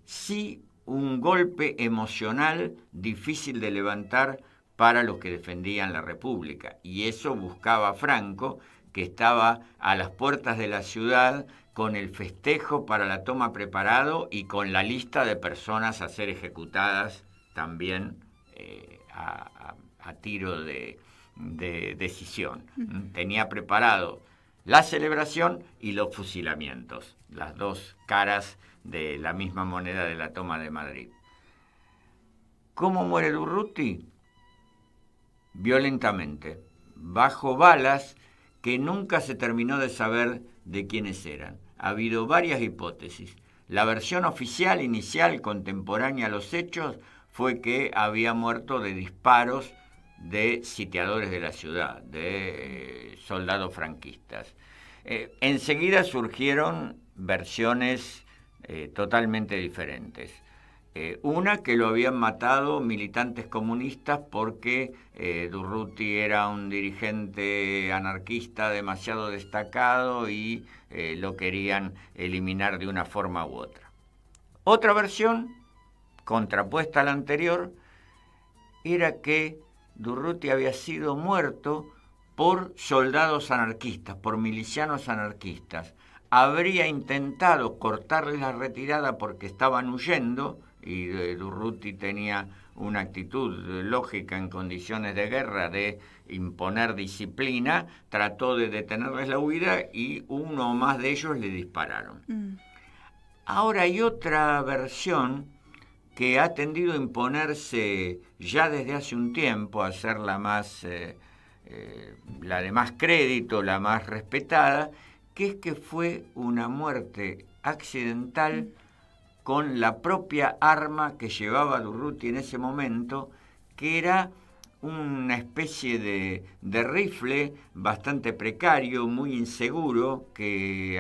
sí un golpe emocional difícil de levantar para los que defendían la República. Y eso buscaba Franco, que estaba a las puertas de la ciudad con el festejo para la toma preparado y con la lista de personas a ser ejecutadas también a tiro de decisión. Tenía preparado la celebración y los fusilamientos, las dos caras de la misma moneda de la toma de Madrid. ¿Cómo muere Durruti? Violentamente, bajo balas que nunca se terminó de saber de quiénes eran. Ha habido varias hipótesis. La versión oficial inicial, contemporánea a los hechos, fue que había muerto de disparos de sitiadores de la ciudad, de soldados franquistas. Enseguida surgieron versiones totalmente diferentes. Una, que lo habían matado militantes comunistas porque Durruti era un dirigente anarquista demasiado destacado y lo querían eliminar de una forma u otra. Otra versión, contrapuesta a la anterior, era que Durruti había sido muerto por soldados anarquistas, por milicianos anarquistas. Habría intentado cortarles la retirada porque estaban huyendo, y Durruti tenía una actitud lógica en condiciones de guerra de imponer disciplina, trató de detenerles la huida y uno o más de ellos le dispararon. Ahora hay otra versión que ha tendido a imponerse ya desde hace un tiempo, a ser la de más crédito, la más respetada, que es que fue una muerte accidental con la propia arma que llevaba Durruti en ese momento, que era una especie de rifle bastante precario, muy inseguro,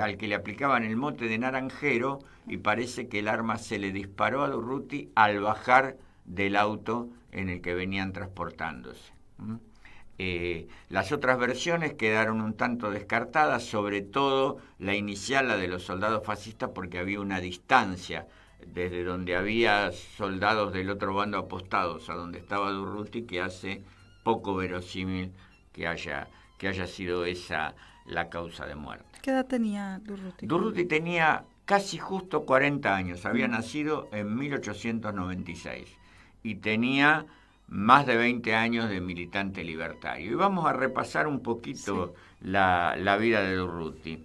al que le aplicaban el mote de naranjero, y parece que el arma se le disparó a Durruti al bajar del auto en el que venían transportándose. Las otras versiones quedaron un tanto descartadas, sobre todo la inicial, la de los soldados fascistas, porque había una distancia desde donde había soldados del otro bando apostados a donde estaba Durruti, que hace poco verosímil que haya sido esa la causa de muerte. ¿Qué edad tenía Durruti? Durruti tenía casi justo 40 años, había nacido en 1896 y tenía más de 20 años de militante libertario. Y vamos a repasar un poquito la vida de Durruti.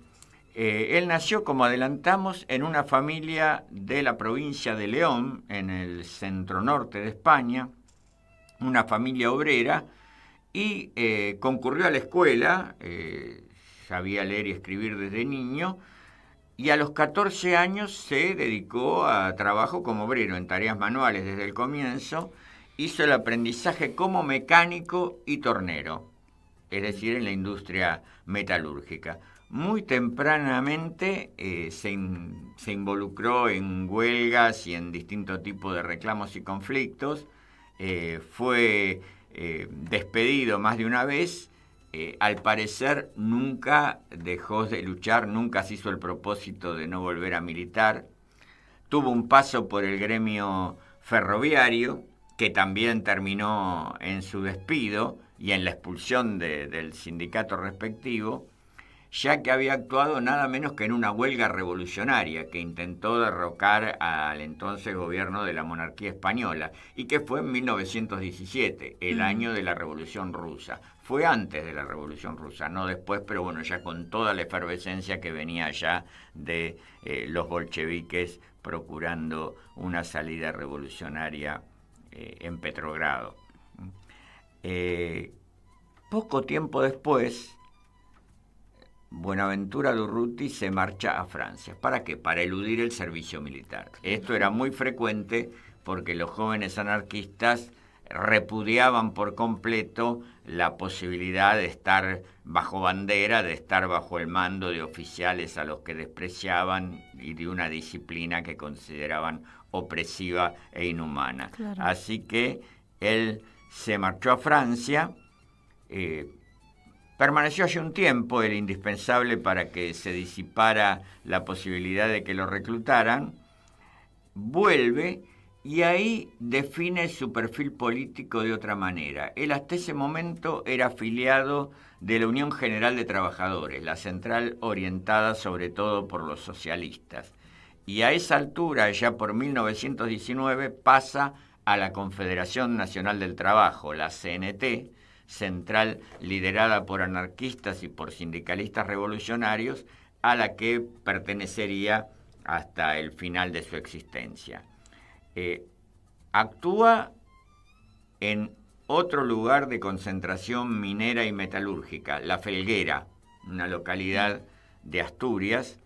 Él nació, como adelantamos, en una familia de la provincia de León, en el centro norte de España, una familia obrera, y concurrió a la escuela, sabía leer y escribir desde niño, y a los 14 años se dedicó a trabajo como obrero en tareas manuales desde el comienzo. Hizo el aprendizaje como mecánico y tornero, es decir, en la industria metalúrgica. Muy tempranamente se involucró en huelgas y en distintos tipos de reclamos y conflictos. Fue despedido más de una vez. Al parecer nunca dejó de luchar, nunca se hizo el propósito de no volver a militar. Tuvo un paso por el gremio ferroviario, que también terminó en su despido y en la expulsión del sindicato respectivo, ya que había actuado nada menos que en una huelga revolucionaria que intentó derrocar al entonces gobierno de la monarquía española, y que fue en 1917, el año de la Revolución Rusa. Fue antes de la Revolución Rusa, no después, pero bueno, ya con toda la efervescencia que venía ya de los bolcheviques procurando una salida revolucionaria en Petrogrado. Poco tiempo después, Buenaventura Durruti se marcha a Francia. ¿Para qué? Para eludir el servicio militar. Esto era muy frecuente porque los jóvenes anarquistas repudiaban por completo la posibilidad de estar bajo bandera, de estar bajo el mando de oficiales a los que despreciaban y de una disciplina que consideraban opresiva e inhumana. Claro. Así que él se marchó a Francia, permaneció allí un tiempo, el indispensable para que se disipara la posibilidad de que lo reclutaran, vuelve y ahí define su perfil político de otra manera. Él hasta ese momento era afiliado de la Unión General de Trabajadores, la central orientada sobre todo por los socialistas. Y a esa altura, ya por 1919, pasa a la Confederación Nacional del Trabajo, la CNT, central liderada por anarquistas y por sindicalistas revolucionarios, a la que pertenecería hasta el final de su existencia. Actúa en otro lugar de concentración minera y metalúrgica, La Felguera, una localidad de Asturias.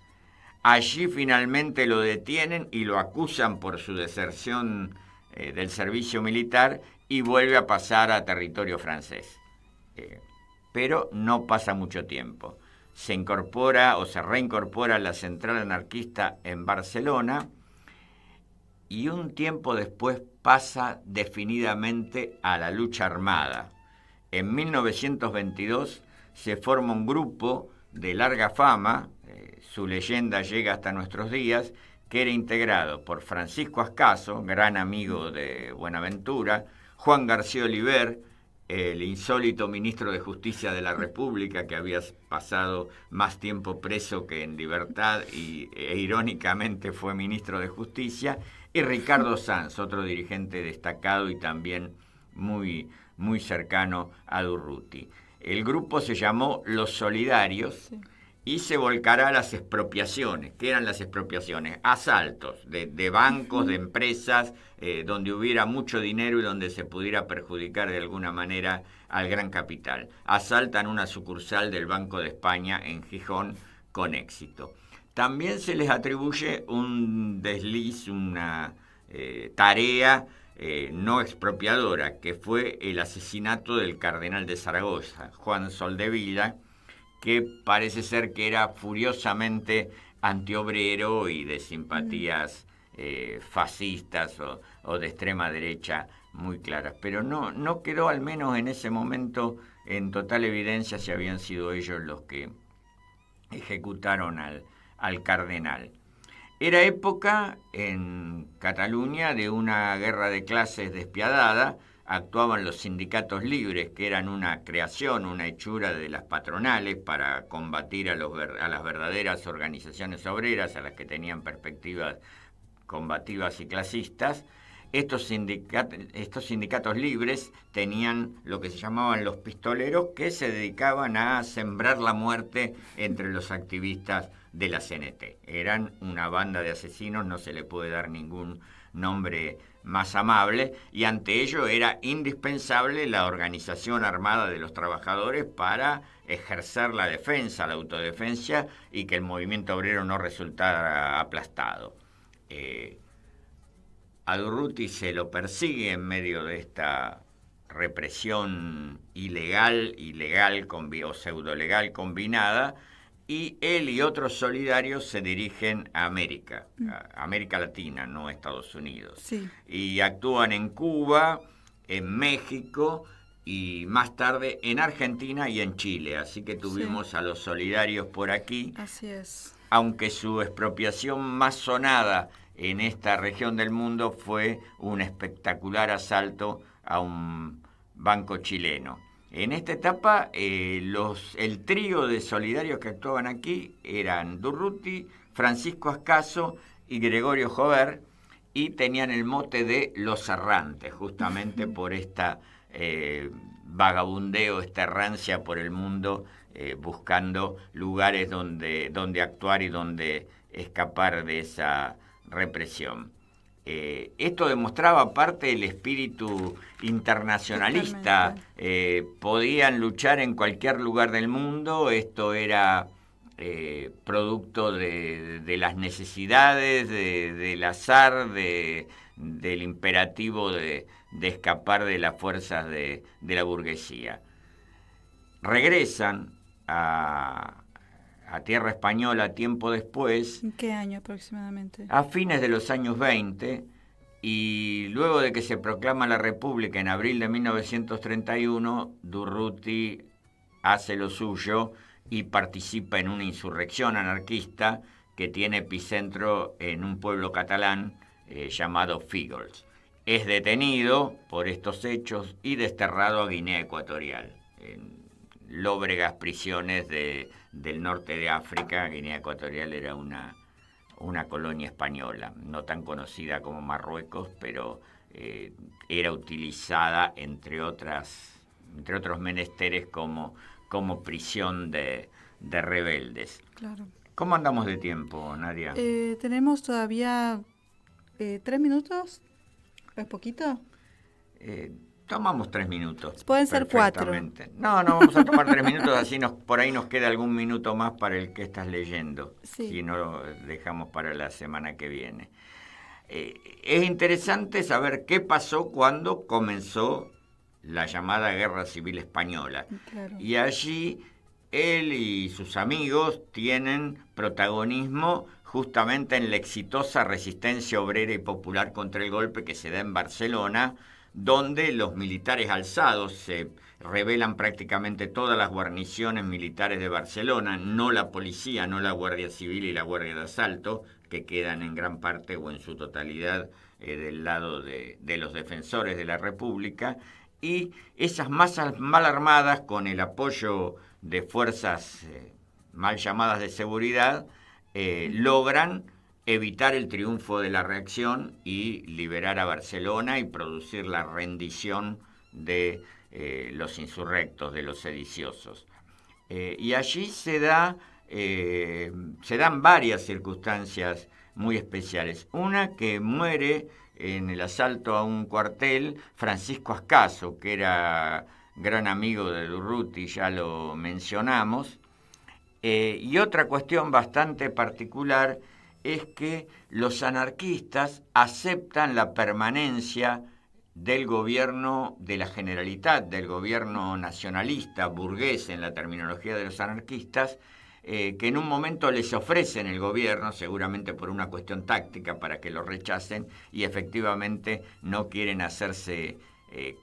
Allí finalmente lo detienen y lo acusan por su deserción del servicio militar y vuelve a pasar a territorio francés. Pero no pasa mucho tiempo. Se incorpora o se reincorpora a la central anarquista en Barcelona y un tiempo después pasa definidamente a la lucha armada. En 1922 se forma un grupo de larga fama, su leyenda llega hasta nuestros días, que era integrado por Francisco Ascaso, gran amigo de Buenaventura, Juan García Oliver, el insólito ministro de Justicia de la República, que había pasado más tiempo preso que en libertad e irónicamente fue ministro de Justicia, y Ricardo Sanz, otro dirigente destacado y también muy, muy cercano a Durruti. El grupo se llamó Los Solidarios y se volcará a las expropiaciones. ¿Qué eran las expropiaciones? Asaltos de bancos, de empresas, donde hubiera mucho dinero y donde se pudiera perjudicar de alguna manera al gran capital. Asaltan una sucursal del Banco de España en Gijón con éxito. También se les atribuye un desliz, una tarea no expropiadora, que fue el asesinato del cardenal de Zaragoza, Juan Soldevilla, que parece ser que era furiosamente antiobrero y de simpatías fascistas o de extrema derecha muy claras. Pero no quedó, al menos en ese momento, en total evidencia si habían sido ellos los que ejecutaron al cardenal. Era época en Cataluña de una guerra de clases despiadada. Actuaban los sindicatos libres, que eran una creación, una hechura de las patronales para combatir a las verdaderas organizaciones obreras, a las que tenían perspectivas combativas y clasistas. Estos sindicatos libres tenían lo que se llamaban los pistoleros, que se dedicaban a sembrar la muerte entre los activistas de la CNT. Eran una banda de asesinos, no se le puede dar ningún nombre más amable, y ante ello era indispensable la organización armada de los trabajadores para ejercer la defensa, la autodefensa, y que el movimiento obrero no resultara aplastado. A Durruti se lo persigue en medio de esta represión ilegal o pseudolegal combinada, y él y otros solidarios se dirigen a América Latina, no a Estados Unidos. Sí. Y actúan en Cuba, en México y más tarde en Argentina y en Chile. Así que tuvimos a los solidarios por aquí. Así es. Aunque su expropiación más sonada en esta región del mundo fue un espectacular asalto a un banco chileno. En esta etapa, el trío de solidarios que actuaban aquí eran Durruti, Francisco Ascaso y Gregorio Jover, y tenían el mote de Los Errantes, justamente por esta vagabundeo, esta errancia por el mundo, buscando lugares donde actuar y donde escapar de esa represión. Esto demostraba aparte el espíritu internacionalista. Podían luchar en cualquier lugar del mundo. Esto era producto de las necesidades, del azar, del imperativo de escapar de las fuerzas de la burguesía. Regresan a tierra española tiempo después. ¿En qué año aproximadamente? A fines de los años 20, y luego de que se proclama la República en abril de 1931, Durruti hace lo suyo y participa en una insurrección anarquista que tiene epicentro en un pueblo catalán llamado Fígols. Es detenido por estos hechos y desterrado a Guinea Ecuatorial, en lóbregas prisiones del norte de África. Guinea Ecuatorial era una colonia española, no tan conocida como Marruecos, pero era utilizada, entre otros menesteres, como prisión de rebeldes. Claro. ¿Cómo andamos de tiempo, Nadia? Tenemos todavía 3 minutos, ¿es poquito? Tomamos 3 minutos. Pueden ser 4. No, vamos a tomar 3 minutos, así por ahí nos queda algún minuto más para el que estás leyendo. Sí. Si no, lo dejamos para la semana que viene. Es interesante saber qué pasó cuando comenzó la llamada Guerra Civil Española. Claro. Y allí él y sus amigos tienen protagonismo justamente en la exitosa resistencia obrera y popular contra el golpe que se da en Barcelona, donde los militares alzados se rebelan prácticamente todas las guarniciones militares de Barcelona, no la policía, no la Guardia Civil y la Guardia de Asalto, que quedan en gran parte o en su totalidad del lado de los defensores de la República, y esas masas mal armadas, con el apoyo de fuerzas mal llamadas de seguridad, logran evitar el triunfo de la reacción y liberar a Barcelona y producir la rendición de los insurrectos, de los sediciosos. Y allí se dan varias circunstancias muy especiales. Una, que muere en el asalto a un cuartel Francisco Ascaso, que era gran amigo de Durruti, ya lo mencionamos. Y otra cuestión bastante particular es que los anarquistas aceptan la permanencia del gobierno de la Generalitat, del gobierno nacionalista, burgués en la terminología de los anarquistas, que en un momento les ofrecen el gobierno, seguramente por una cuestión táctica para que lo rechacen, y efectivamente no quieren hacerse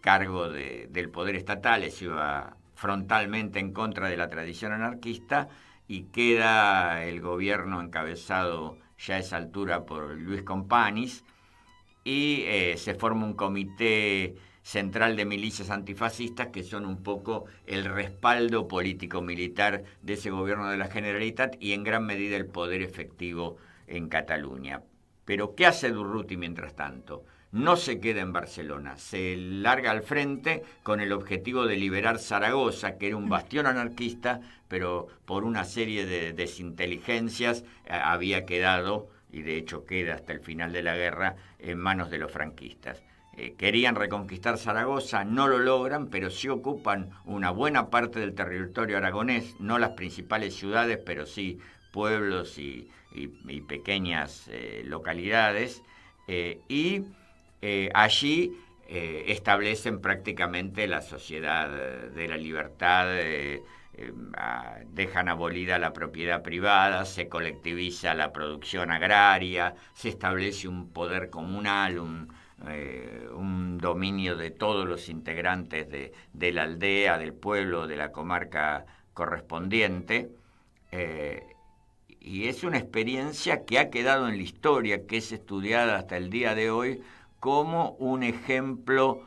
cargo del poder estatal. Eso iba frontalmente en contra de la tradición anarquista, y queda el gobierno encabezado ya a esa altura por Luis Companys, y se forma un comité central de milicias antifascistas, que son un poco el respaldo político-militar de ese gobierno de la Generalitat y en gran medida el poder efectivo en Cataluña. Pero ¿qué hace Durruti mientras tanto? No se queda en Barcelona, se larga al frente con el objetivo de liberar Zaragoza, que era un bastión anarquista, pero por una serie de desinteligencias había quedado, y de hecho queda hasta el final de la guerra, en manos de los franquistas. Querían reconquistar Zaragoza, no lo logran, pero sí ocupan una buena parte del territorio aragonés, no las principales ciudades, pero sí pueblos y pequeñas localidades, y allí establecen prácticamente la sociedad de la libertad, dejan abolida la propiedad privada, se colectiviza la producción agraria, se establece un poder comunal, un dominio de todos los integrantes de la aldea, del pueblo, de la comarca correspondiente, y es una experiencia que ha quedado en la historia, que es estudiada hasta el día de hoy como un ejemplo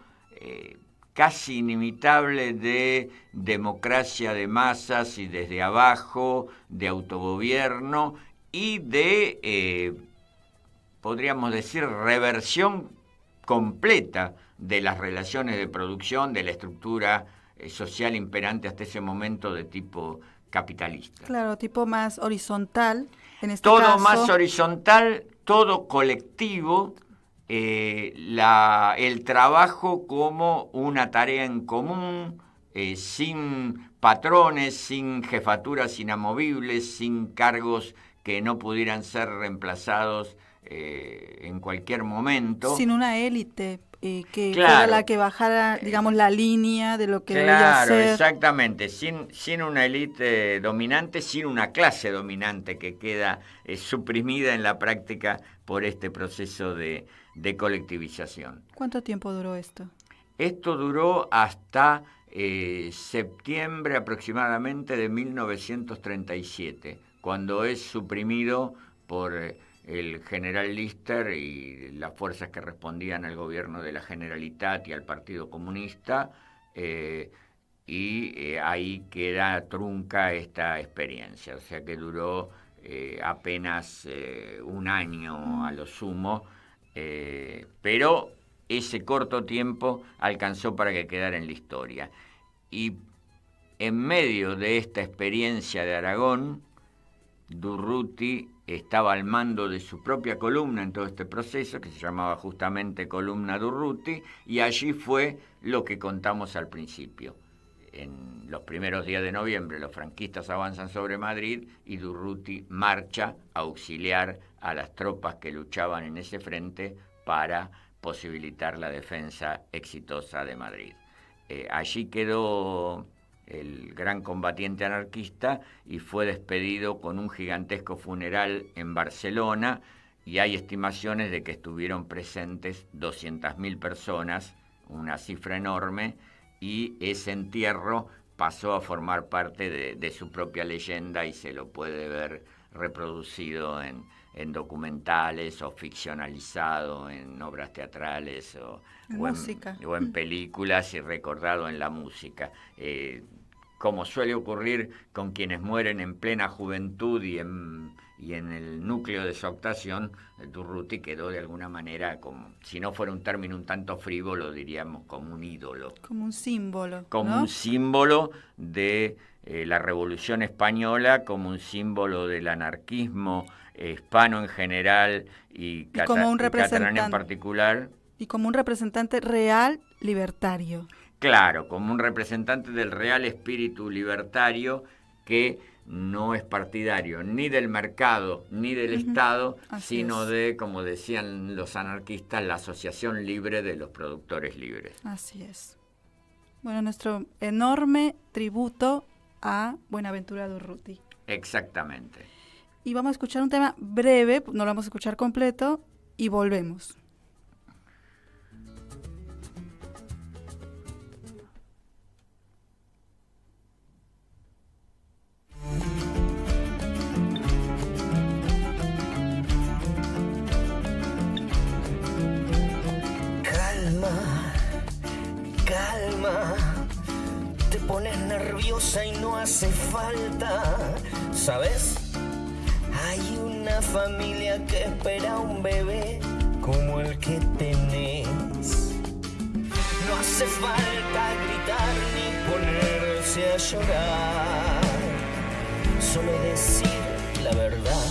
casi inimitable de democracia de masas y desde abajo, de autogobierno y de, podríamos decir, reversión completa de las relaciones de producción, de la estructura social imperante hasta ese momento de tipo capitalista. Claro, tipo más horizontal, en este todo caso. Más horizontal, todo colectivo, el trabajo como una tarea en común, sin patrones, sin jefaturas inamovibles, sin cargos que no pudieran ser reemplazados en cualquier momento. Sin una élite que Claro. fuera la que bajara, digamos, la línea de lo que debía Claro, ser. exactamente, sin una élite dominante, sin una clase dominante que queda suprimida en la práctica por este proceso de colectivización. ¿Cuánto tiempo duró esto? Esto duró hasta septiembre aproximadamente de 1937, cuando es suprimido por el general Lister y las fuerzas que respondían al gobierno de la Generalitat y al Partido Comunista, ahí queda trunca esta experiencia, o sea que duró apenas un año a lo sumo, pero ese corto tiempo alcanzó para que quedara en la historia. Y en medio de esta experiencia de Aragón, Durruti estaba al mando de su propia columna en todo este proceso, que se llamaba justamente Columna Durruti, y allí fue lo que contamos al principio. En los primeros días de noviembre los franquistas avanzan sobre Madrid y Durruti marcha a auxiliar a las tropas que luchaban en ese frente para posibilitar la defensa exitosa de Madrid. Allí quedó el gran combatiente anarquista y fue despedido con un gigantesco funeral en Barcelona, y hay estimaciones de que estuvieron presentes 200.000 personas, una cifra enorme, y ese entierro pasó a formar parte de su propia leyenda y se lo puede ver reproducido en documentales o ficcionalizado en obras teatrales o en películas y recordado en la música. Como suele ocurrir con quienes mueren en plena juventud y en el núcleo de su actuación, Durruti quedó de alguna manera, como si no fuera un término un tanto frívolo, diríamos como un ídolo. Como un símbolo. Como ¿no? un símbolo de la Revolución Española, como un símbolo del anarquismo hispano en general y catalán en particular. Y como un representante real libertario. Claro, como un representante del real espíritu libertario que no es partidario ni del mercado ni del Estado, sino de, como decían los anarquistas, la asociación libre de los productores libres. Así es. Bueno, nuestro enorme tributo a Buenaventura Durruti. Exactamente. Y vamos a escuchar un tema breve, no lo vamos a escuchar completo, y volvemos. Calma, te pones nerviosa y no hace falta, ¿sabes? Hay una familia que espera un bebé como el que tenés. No hace falta gritar ni ponerse a llorar, solo decir la verdad.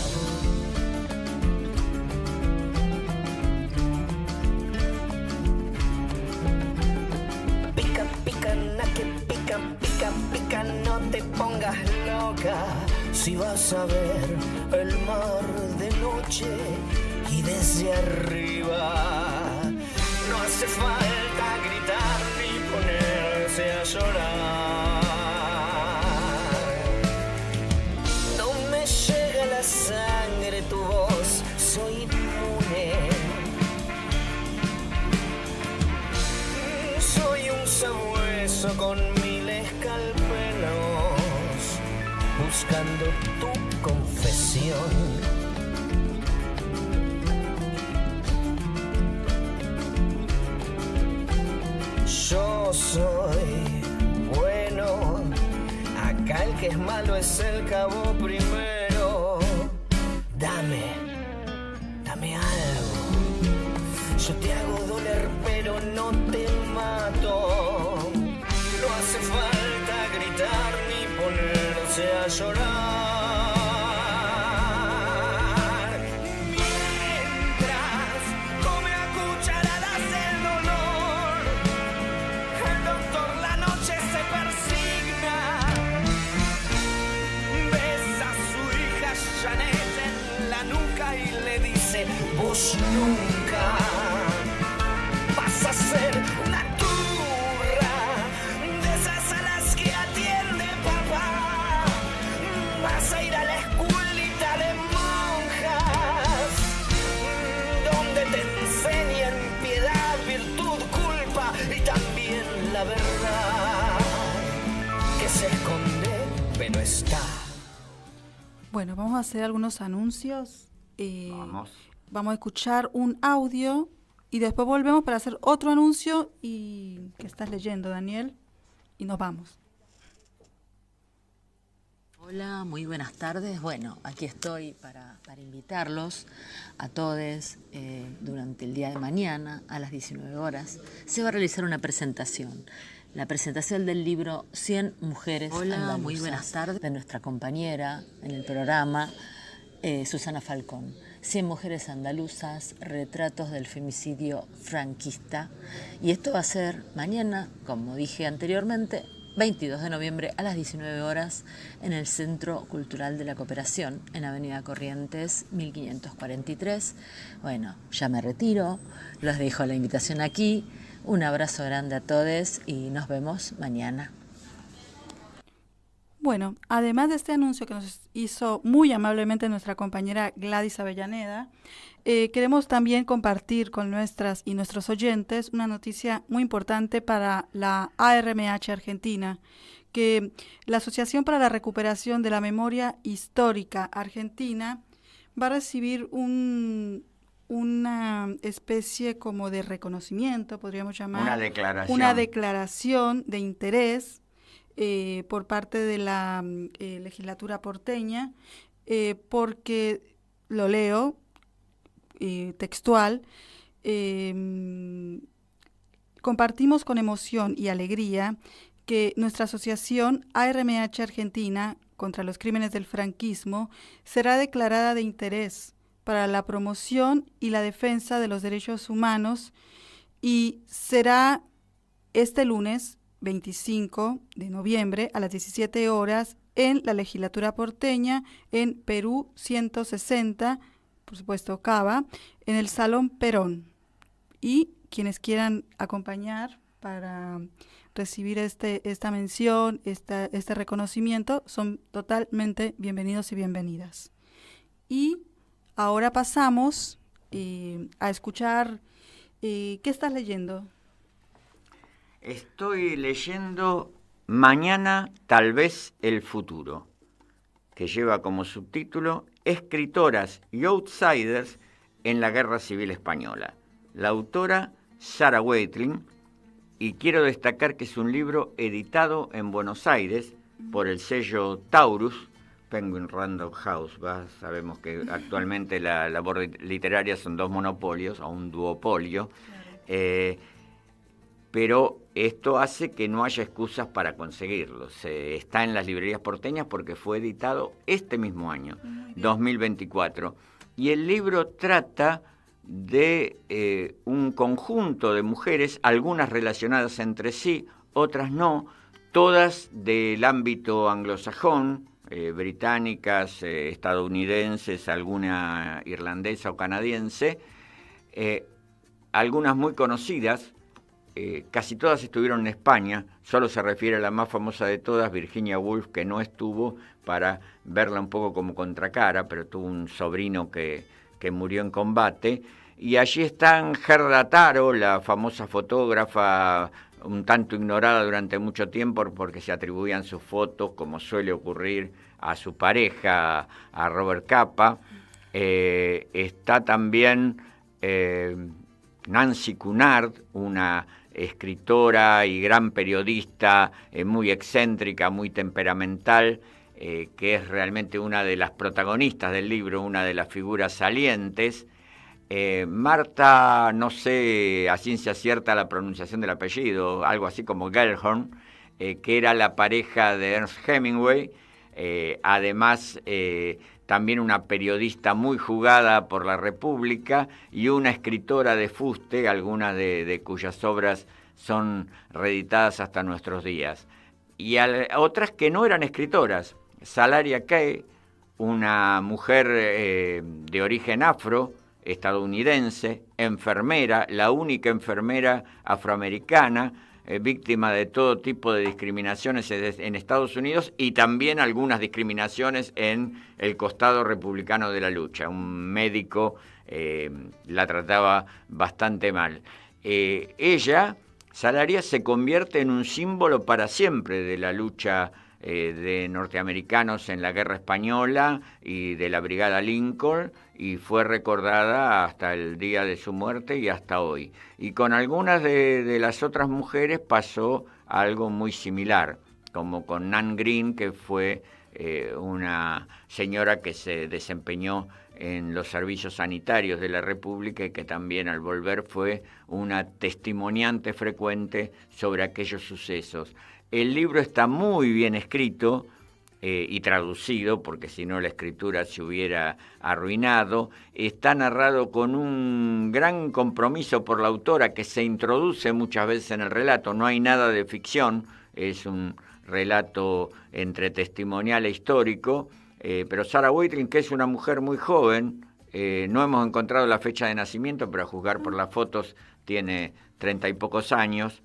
Pica, no te pongas loca. Si vas a ver el mar de noche y desde arriba, no hace falta gritar ni ponerse a llorar. No me llega la sangre tu voz, soy inmune. Soy un sabueso con buscando tu confesión. Yo soy bueno, acá el que es malo es el cabo primero. Dame algo, yo te hago doler pero no te mato. No hace falta gritar ni ponerse a llorar. Mientras come a cucharadas el dolor, el doctor la noche se persigna. Besa a su hija Janet en la nuca y le dice: vos nunca vas a que no está. Bueno, vamos a hacer algunos anuncios. Vamos. Vamos a escuchar un audio y después volvemos para hacer otro anuncio y que estás leyendo, Daniel, y nos vamos. Hola, muy buenas tardes. Bueno, aquí estoy para invitarlos a todos. Durante el día de mañana, a las 19 horas, se va a realizar una presentación. La presentación del libro 100 mujeres andaluzas. Muy buenas tardes. De nuestra compañera en el programa, Susana Falcón. 100 mujeres andaluzas, retratos del femicidio franquista. Y esto va a ser mañana, como dije anteriormente, 22 de noviembre a las 19 horas en el Centro Cultural de la Cooperación, en Avenida Corrientes 1543. Bueno, ya me retiro, los dejo la invitación aquí. Un abrazo grande a todos y nos vemos mañana. Bueno, además de este anuncio que nos hizo muy amablemente nuestra compañera Gladys Avellaneda, queremos también compartir con nuestras y nuestros oyentes una noticia muy importante para la ARMH Argentina, que la Asociación para la Recuperación de la Memoria Histórica Argentina va a recibir una especie como de reconocimiento, podríamos llamar. Una declaración de interés por parte de la legislatura porteña, porque, lo leo textual, compartimos con emoción y alegría que nuestra asociación ARMH Argentina contra los crímenes del franquismo será declarada de interés para la promoción y la defensa de los derechos humanos y será este lunes 25 de noviembre a las 17 horas en la legislatura porteña en Perú 160, por supuesto Cava, en el Salón Perón. Y quienes quieran acompañar para recibir esta mención, este reconocimiento, son totalmente bienvenidos y bienvenidas. Y ahora pasamos a escuchar, ¿qué estás leyendo? Estoy leyendo Mañana, tal vez el futuro, que lleva como subtítulo Escritoras y outsiders en la Guerra Civil Española. La autora Sarah Weitling, y quiero destacar que es un libro editado en Buenos Aires por el sello Taurus, Penguin Random House. Sabemos que actualmente la labor literaria son dos monopolios o un duopolio, pero esto hace que no haya excusas para conseguirlo. Está en las librerías porteñas porque fue editado este mismo año, 2024. Y el libro trata de un conjunto de mujeres, algunas relacionadas entre sí, otras no, todas del ámbito anglosajón, británicas, estadounidenses, alguna irlandesa o canadiense, algunas muy conocidas. Casi todas estuvieron en España, solo se refiere a la más famosa de todas, Virginia Woolf, que no estuvo para verla un poco como contracara, pero tuvo un sobrino que murió en combate. Y allí están Gerda Taro, la famosa fotógrafa, un tanto ignorada durante mucho tiempo porque se atribuían sus fotos, como suele ocurrir, a su pareja, a Robert Capa. Está también Nancy Cunard, una escritora y gran periodista, muy excéntrica, muy temperamental, que es realmente una de las protagonistas del libro, una de las figuras salientes. Marta, no sé a ciencia cierta la pronunciación del apellido, algo así como Gellhorn, que era la pareja de Ernest Hemingway, además también una periodista muy jugada por la República y una escritora de fuste, algunas de cuyas obras son reeditadas hasta nuestros días. Y otras que no eran escritoras. Salaria Kay, una mujer de origen afro, estadounidense, enfermera, la única enfermera afroamericana, víctima de todo tipo de discriminaciones en Estados Unidos y también algunas discriminaciones en el costado republicano de la lucha. Un médico la trataba bastante mal. Ella, Salaria, se convierte en un símbolo para siempre de la lucha de norteamericanos en la Guerra Española y de la Brigada Lincoln, y fue recordada hasta el día de su muerte y hasta hoy. Y con algunas de las otras mujeres pasó algo muy similar, como con Nan Green, que fue una señora que se desempeñó en los servicios sanitarios de la República y que también al volver fue una testimoniante frecuente sobre aquellos sucesos. El libro está muy bien escrito y traducido, porque si no la escritura se hubiera arruinado. Está narrado con un gran compromiso por la autora, que se introduce muchas veces en el relato. No hay nada de ficción, es un relato entre testimonial e histórico, pero Sarah Weitling, que es una mujer muy joven, no hemos encontrado la fecha de nacimiento, pero a juzgar por las fotos tiene 30 y pocos años,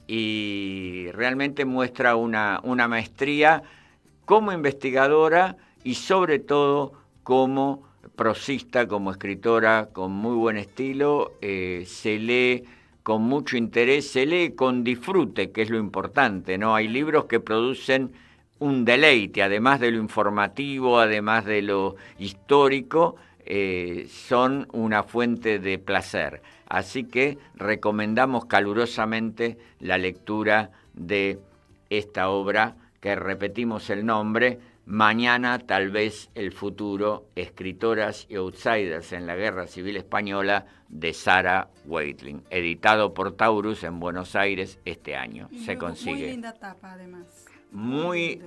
y realmente muestra una maestría como investigadora y sobre todo como prosista, como escritora con muy buen estilo. Se lee con mucho interés, se lee con disfrute, que es lo importante, ¿no? Hay libros que producen un deleite, además de lo informativo, además de lo histórico, son una fuente de placer. Así que recomendamos calurosamente la lectura de esta obra, que repetimos el nombre, Mañana tal vez el futuro, escritoras y outsiders en la Guerra Civil Española, de Sarah Weitling, editado por Taurus en Buenos Aires este año. Se consigue. Muy linda tapa, además. Muy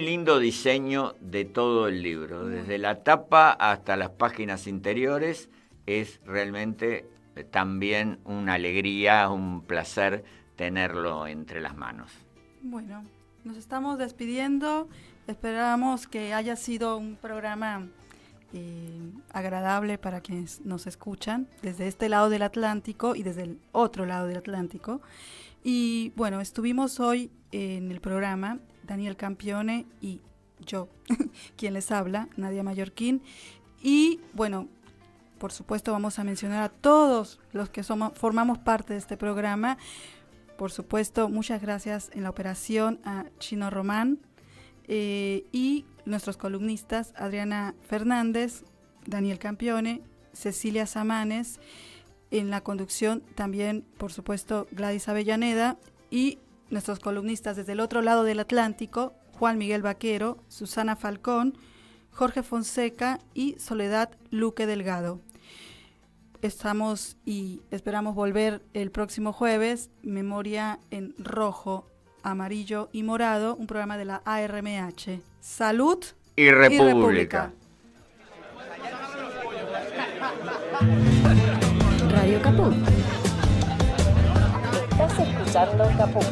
lindo diseño de todo el libro, desde la tapa hasta las páginas interiores. Es realmente también una alegría, un placer tenerlo entre las manos. Bueno, nos estamos despidiendo. Esperamos que haya sido un programa agradable para quienes nos escuchan desde este lado del Atlántico y desde el otro lado del Atlántico. Y bueno, estuvimos hoy en el programa Daniel Campione y yo, quien les habla, Nadia Mallorquín. Y bueno, por supuesto vamos a mencionar a todos los que formamos parte de este programa. Por supuesto, muchas gracias en la operación a Chino Román, y nuestros columnistas Adriana Fernández, Daniel Campione, Cecilia Samanes, en la conducción también, por supuesto, Gladys Avellaneda, y nuestros columnistas desde el otro lado del Atlántico, Juan Miguel Vaquero, Susana Falcón, Jorge Fonseca y Soledad Luque Delgado. Estamos y esperamos volver el próximo jueves, Memoria en Rojo, Amarillo y Morado, un programa de la ARMH. Salud y República. Radio Caput. Estás escuchando Caput.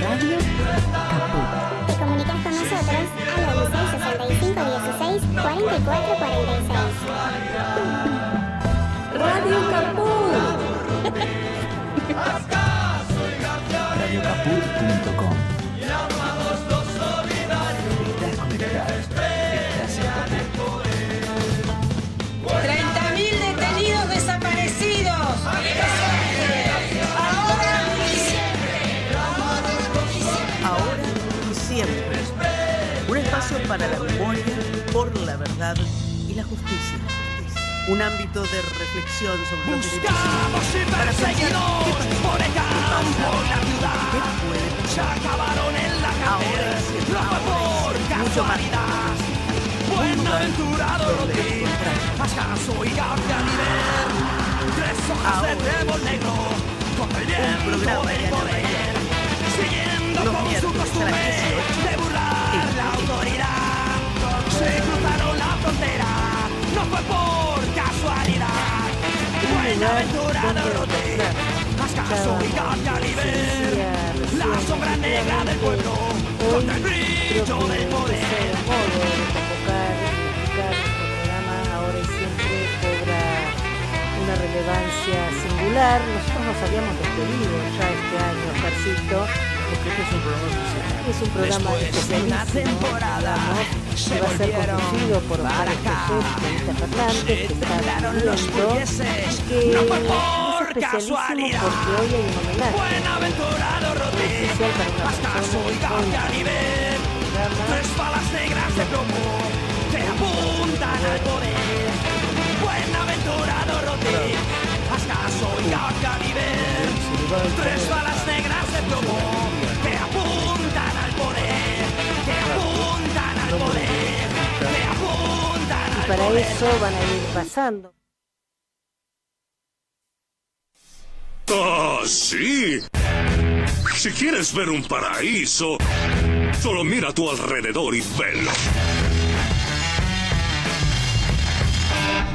Radio Caput. Te comunicas con nosotros al 65 16 44 46. Radio Caput. Radiocaput.com. Estás conectado. Estás en Caput. 30.000 detenidos desaparecidos. Ahora y siempre. Un espacio para la memoria, por la verdad y la justicia. Un ámbito de reflexión sobre los derechos humanos. Para pensar qué pasa, la ciudad, qué puede pasar. Se acabaron en la cárcel, no fue por casualidad. Buenaventurado Rodríguez, Ascaso y García Nivel. 3 hojas de trébol negro, con el viento del poder. Siguiendo con su costumbre de burlar la autoridad. Se cruzaron la frontera, no fue por casualidad. Buenaventurado Rodríguez, Ascaso y García Nivel. La sombra negra del pueblo, contra el brillo del poder. Ahora y siempre cobra una relevancia singular. Nosotros nos habíamos despedido ya este año, Oscarcito, porque este es un programa especial. Es un programa especialísimo, digamos, que va a ser conducido por Oscar Escoces y Anita Fernández, que está viendo, que especialísimo porque hoy hay un homenaje. Buenaventurado Rodríguez, especial para una Ascaso y Gautaniver, tres balas negras de plomo que apuntan al poder. Buenaventurado Rodríguez, Ascaso y Gautaniver, tres balas negras de plomo que apuntan al poder, que apuntan al poder, que apuntan al poder. Y para eso van a ir pasando. ¡Ah, sí! Si quieres ver un paraíso, solo mira a tu alrededor y velo.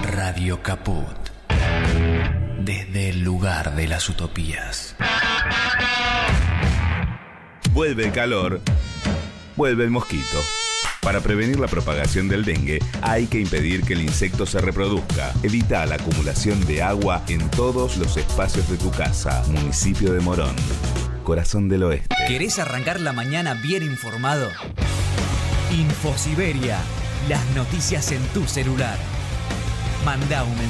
Radio Caput. Desde el lugar de las utopías. Vuelve el calor, vuelve el mosquito. Para prevenir la propagación del dengue, hay que impedir que el insecto se reproduzca. Evita la acumulación de agua en todos los espacios de tu casa. Municipio de Morón, corazón del oeste. ¿Querés arrancar la mañana bien informado? Infosiberia, las noticias en tu celular. Mandá un mensaje.